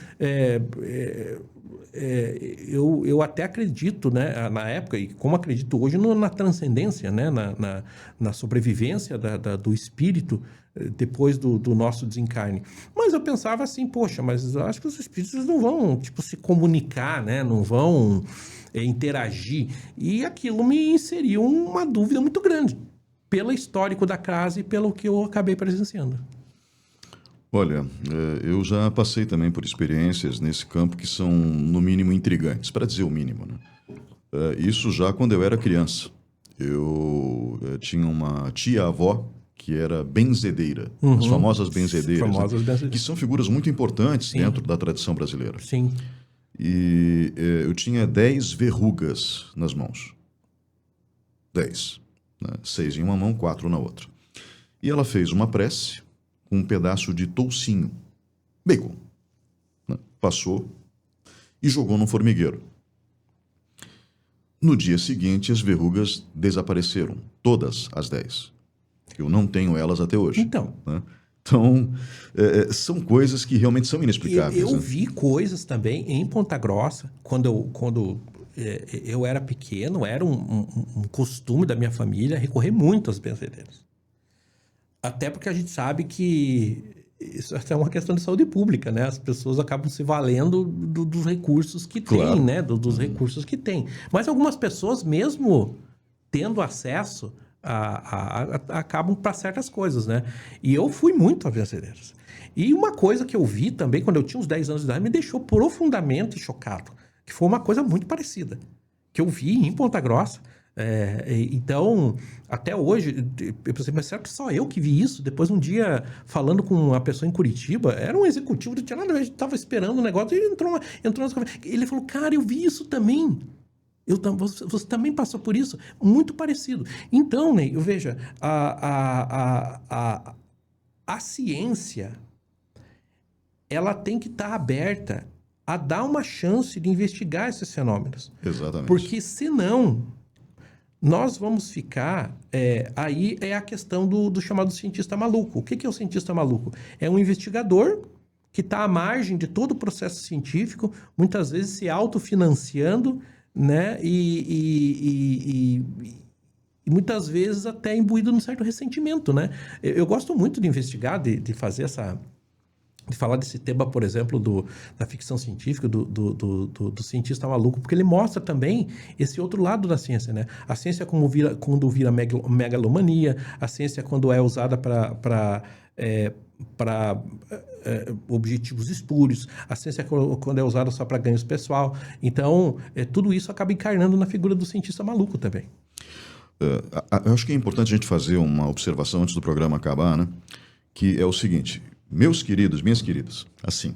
eu até acredito, né, na época, e como acredito hoje, na transcendência, né, na sobrevivência do espírito depois do nosso desencarne. Mas eu pensava assim, poxa, mas eu acho que os espíritos não vão, tipo, se comunicar, né, não vão interagir. E aquilo me inseriu uma dúvida muito grande, pelo histórico da casa e pelo que eu acabei presenciando. Olha, eu já passei também por experiências nesse campo que são, no mínimo, intrigantes, para dizer o mínimo, né? Isso já quando eu era criança. Eu tinha uma tia-avó que era benzedeira, as famosas benzedeiras, né? Que são figuras muito importantes Sim. dentro da tradição brasileira. Sim. E eu tinha 10 verrugas nas mãos. 10. Né? 6 em uma mão, 4 na outra. E ela fez uma prece com um pedaço de toucinho, bacon, né? Passou e jogou num formigueiro. No dia seguinte, as verrugas desapareceram, todas as 10. Eu não tenho elas até hoje. Então, né? Então, são coisas que realmente são inexplicáveis. Eu né? vi coisas também em Ponta Grossa, quando eu era pequeno, era um costume da minha família recorrer muito às benzedeiras. Até porque a gente sabe que isso é uma questão de saúde pública, né? As pessoas acabam se valendo dos recursos que Claro. têm, né? Dos recursos que têm. Mas algumas pessoas, mesmo tendo acesso, acabam para certas coisas, né? E eu fui muito a benzedeiras. E uma coisa que eu vi também, quando eu tinha uns 10 anos de idade, me deixou profundamente chocado, que foi uma coisa muito parecida, que eu vi em Ponta Grossa. Então, até hoje, eu pensei, mas será que só eu que vi isso? Depois, um dia, falando com uma pessoa em Curitiba, era um executivo, não tinha nada a ver, a gente estava esperando um negócio, e entrou nas conversas. Ele falou, cara, eu vi isso também. Você também passou por isso? Muito parecido. Então, Ney, veja, a ciência, ela tem que estar aberta a dar uma chance de investigar esses fenômenos. Exatamente. Porque, senão, nós vamos ficar... aí é a questão do chamado cientista maluco. O que é o cientista maluco? É um investigador que está à margem de todo o processo científico, muitas vezes se autofinanciando, né? E muitas vezes até imbuído num certo ressentimento, né? Eu gosto muito de investigar, de fazer de falar desse tema, por exemplo, da ficção científica, do cientista maluco, porque ele mostra também esse outro lado da ciência, né? A ciência quando vira megalomania, a ciência quando é usada para objetivos espúrios, a ciência quando é usada só para ganhos pessoal. Então, tudo isso acaba encarnando na figura do cientista maluco também. Eu acho que é importante a gente fazer uma observação antes do programa acabar, né? Que é o seguinte, meus queridos, minhas queridas, assim,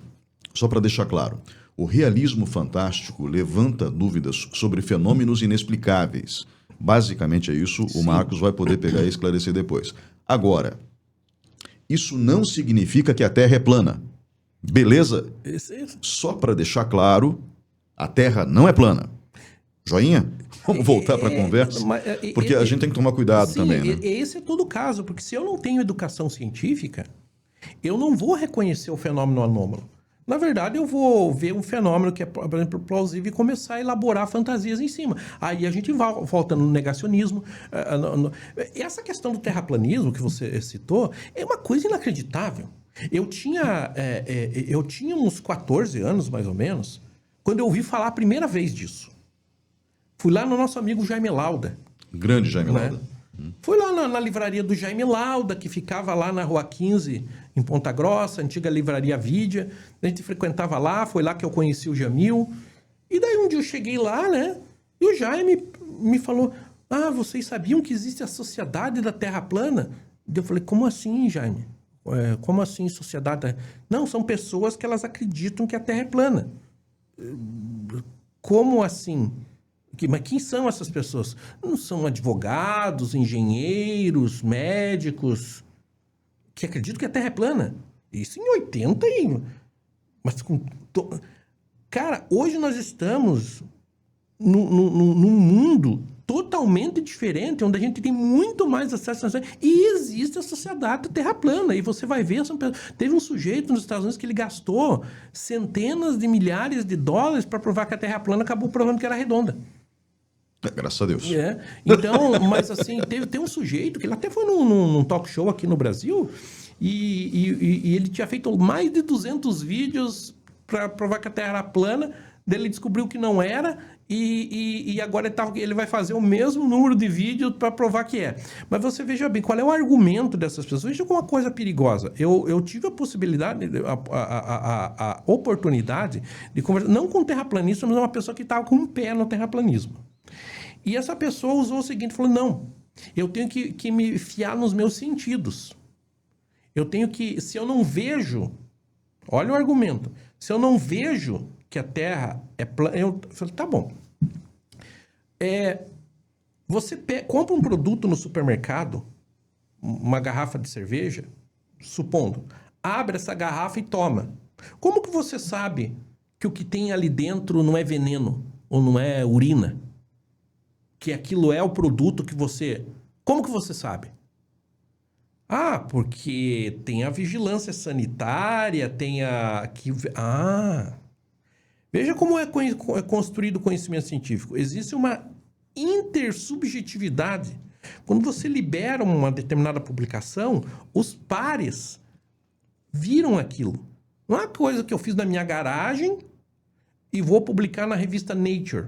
só para deixar claro, o realismo fantástico levanta dúvidas sobre fenômenos inexplicáveis, Basicamente é isso. O Marcos vai poder pegar e esclarecer depois. Agora, isso não significa que a Terra é plana. Beleza? Só para deixar claro, a Terra não é plana. Joinha? Vamos voltar para a conversa? Porque a gente tem que tomar cuidado também, né? Esse é todo o caso, porque se eu não tenho educação científica, eu não vou reconhecer o fenômeno anômalo. Na verdade, eu vou ver um fenômeno que é, por exemplo, plausível e começar a elaborar fantasias em cima. Aí a gente volta no negacionismo. Essa questão do terraplanismo que você citou é uma coisa inacreditável. Eu tinha uns 14 anos, mais ou menos, quando eu ouvi falar a primeira vez disso. Fui lá no nosso amigo Jaime Lauda. Grande Jaime Lauda. Fui lá na livraria do Jaime Lauda, que ficava lá na Rua 15, em Ponta Grossa, antiga livraria Vídia. A gente frequentava lá, foi lá que eu conheci o Jamil. E daí um dia eu cheguei lá, né? E o Jaime me falou, vocês sabiam que existe a Sociedade da Terra Plana? E eu falei, como assim, Jaime? Como assim, sociedade? Não, são pessoas que elas acreditam que a Terra é plana. Como assim? Mas quem são essas pessoas? Não são advogados, engenheiros, médicos que acreditam que a Terra é plana. Isso em 80 Mas cara, hoje nós estamos num mundo totalmente diferente, onde a gente tem muito mais acesso a... E existe a sociedade terra plana. E você vai ver... Teve um sujeito nos Estados Unidos que ele gastou centenas de milhares de dólares para provar que a Terra plana, acabou provando que era redonda. Graças a Deus. Então, mas assim, tem um sujeito que ele até foi num talk show aqui no Brasil e ele tinha feito mais de 200 vídeos para provar que a Terra era plana. Daí ele descobriu que não era e agora ele vai fazer o mesmo número de vídeos para provar que é. Mas você veja bem, qual é o argumento dessas pessoas? Veja como uma coisa perigosa. Eu tive a possibilidade, a oportunidade de conversar, não com um terraplanista, mas uma pessoa que estava com um pé no terraplanismo. E essa pessoa usou o seguinte, falou, não, eu tenho que me fiar nos meus sentidos. Eu tenho que, se eu não vejo, olha o argumento, se eu não vejo que a Terra é plana, eu falei, tá bom. Você compra um produto no supermercado, uma garrafa de cerveja, supondo, abre essa garrafa e toma. Como que você sabe que o que tem ali dentro não é veneno ou não é urina? Que aquilo é o produto que você... Como que você sabe? Porque tem a vigilância sanitária, tem a... Veja como é construído o conhecimento científico. Existe uma intersubjetividade. Quando você libera uma determinada publicação, os pares viram aquilo. Não é uma coisa que eu fiz na minha garagem e vou publicar na revista Nature.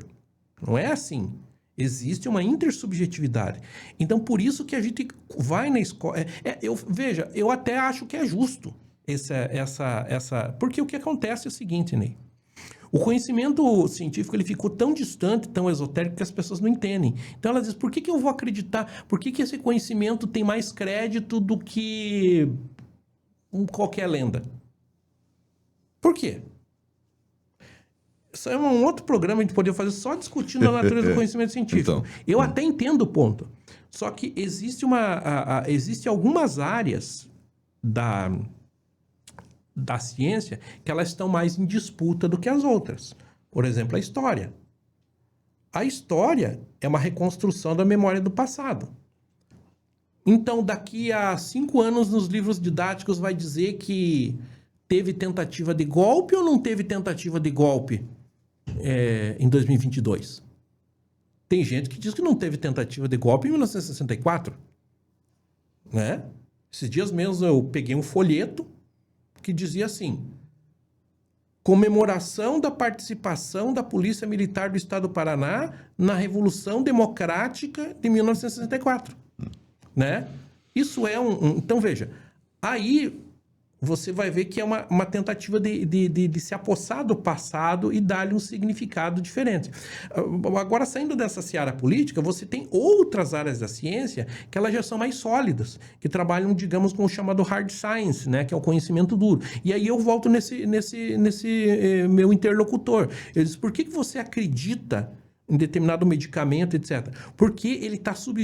Não é assim. Existe uma intersubjetividade. Então, por isso que a gente vai na escola... Veja, eu até acho que é justo essa... Porque o que acontece é o seguinte, Ney. O conhecimento científico ele ficou tão distante, tão esotérico, que as pessoas não entendem. Então, elas dizem, por que eu vou acreditar? Por que esse conhecimento tem mais crédito do que qualquer lenda? Por quê? Isso é um outro programa que a gente poderia fazer só discutindo a natureza do conhecimento científico. Então, eu até entendo o ponto. Só que existe algumas áreas da ciência que elas estão mais em disputa do que as outras. Por exemplo, a história. A história é uma reconstrução da memória do passado. Então, daqui a 5 anos, nos livros didáticos, vai dizer que teve tentativa de golpe ou não teve tentativa de golpe em 2022? Tem gente que diz que não teve tentativa de golpe em 1964. Né? Esses dias mesmo eu peguei um folheto que dizia assim: comemoração da participação da Polícia Militar do Estado do Paraná na Revolução Democrática de 1964. Né? Isso é Então, veja, aí você vai ver que é uma tentativa de se apossar do passado e dar-lhe um significado diferente. Agora, saindo dessa seara política, você tem outras áreas da ciência que elas já são mais sólidas, que trabalham, digamos, com o chamado hard science, né, que é o conhecimento duro. E aí eu volto nesse meu interlocutor. Ele diz, por que você acredita em determinado medicamento, etc. Porque ele está sob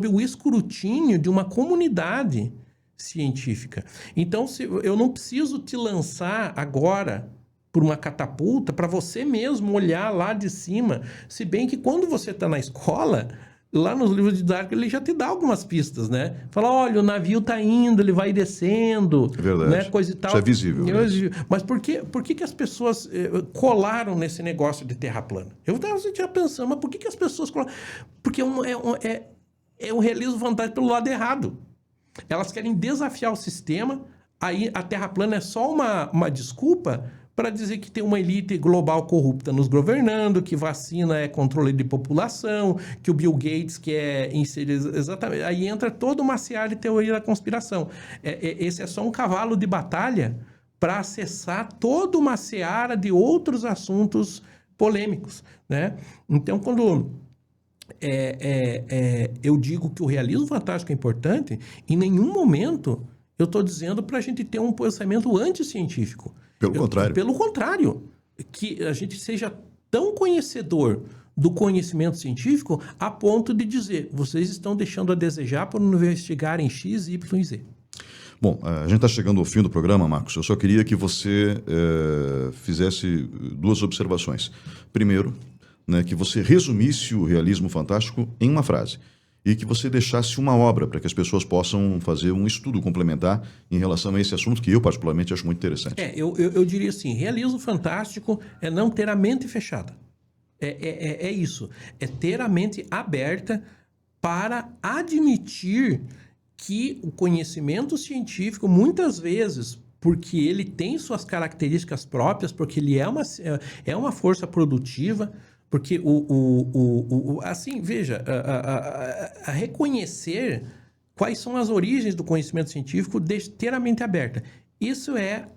o escrutínio de uma comunidade científica. Então, eu não preciso te lançar agora por uma catapulta para você mesmo olhar lá de cima, se bem que quando você está na escola, lá nos livros didáticos, ele já te dá algumas pistas, né? Fala, olha, o navio está indo, ele vai descendo, É verdade. né? Coisa e tal. Isso é visível. Mas por que as pessoas colaram nesse negócio de terra plana? Eu estava já pensando, mas por que as pessoas colaram? Porque é um realismo fantástico pelo lado errado. Elas querem desafiar o sistema, aí a terra plana é só uma desculpa para dizer que tem uma elite global corrupta nos governando, que vacina é controle de população, que o Bill Gates quer inserir... Exatamente. Aí entra toda uma seara de teoria da conspiração. Esse é só um cavalo de batalha para acessar toda uma seara de outros assuntos polêmicos, né? Então, quando eu digo que o realismo fantástico é importante, em nenhum momento eu estou dizendo para a gente ter um pensamento anticientífico. Pelo contrário. Pelo contrário, que a gente seja tão conhecedor do conhecimento científico a ponto de dizer, vocês estão deixando a desejar por não investigarem X, Y e Z. Bom, a gente está chegando ao fim do programa, Marcos. Eu só queria que você fizesse duas observações. Primeiro, né, que você resumisse o realismo fantástico em uma frase e que você deixasse uma obra para que as pessoas possam fazer um estudo complementar em relação a esse assunto que eu particularmente acho muito interessante. Eu diria assim, realismo fantástico é não ter a mente fechada. É isso. É ter a mente aberta para admitir que o conhecimento científico, muitas vezes, porque ele tem suas características próprias, porque ele é uma força produtiva, porque assim, veja, a reconhecer quais são as origens do conhecimento científico, ter a mente aberta. Isso é,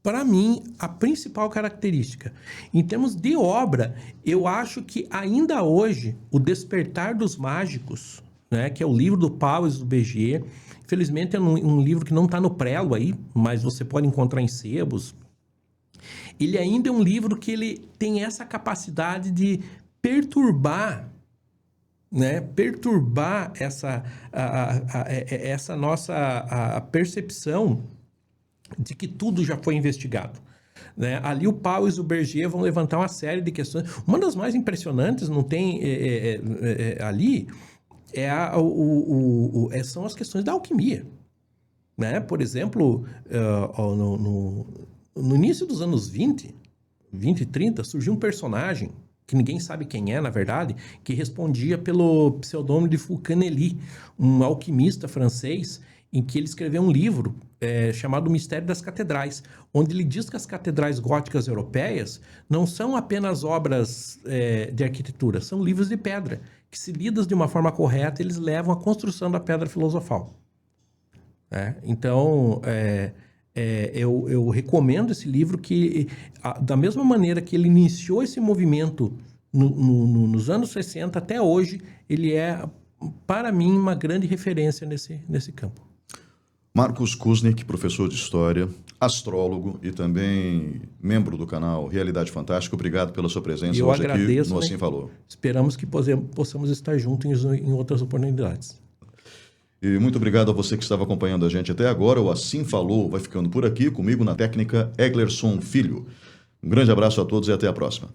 para mim, a principal característica. Em termos de obra, eu acho que ainda hoje, O Despertar dos Mágicos, né, que é o livro do Powers do BGE, infelizmente é um livro que não está no prelo aí, mas você pode encontrar em sebos. Ele ainda é um livro que ele tem essa capacidade de perturbar, né? Perturbar essa nossa percepção de que tudo já foi investigado. Né? Ali o Powers e o Berger vão levantar uma série de questões. Uma das mais impressionantes, não tem ali, são as questões da alquimia. Né? Por exemplo, no início dos anos 20 e 30, surgiu um personagem, que ninguém sabe quem é, na verdade, que respondia pelo pseudônimo de Fulcanelli, um alquimista francês, em que ele escreveu um livro chamado O Mistério das Catedrais, onde ele diz que as catedrais góticas europeias não são apenas obras de arquitetura, são livros de pedra, que se lidas de uma forma correta, eles levam à construção da pedra filosofal. Então, eu recomendo esse livro que, da mesma maneira que ele iniciou esse movimento nos anos 60 até hoje, ele é, para mim, uma grande referência nesse campo. Marcos Kuznick, professor de História, astrólogo e também membro do canal Realidade Fantástica, obrigado pela sua presença hoje aqui no Assim Falou. Esperamos que possamos estar juntos em outras oportunidades. E muito obrigado a você que estava acompanhando a gente até agora. O Assim Falou vai ficando por aqui, comigo na técnica Eglerson Filho. Um grande abraço a todos e até a próxima.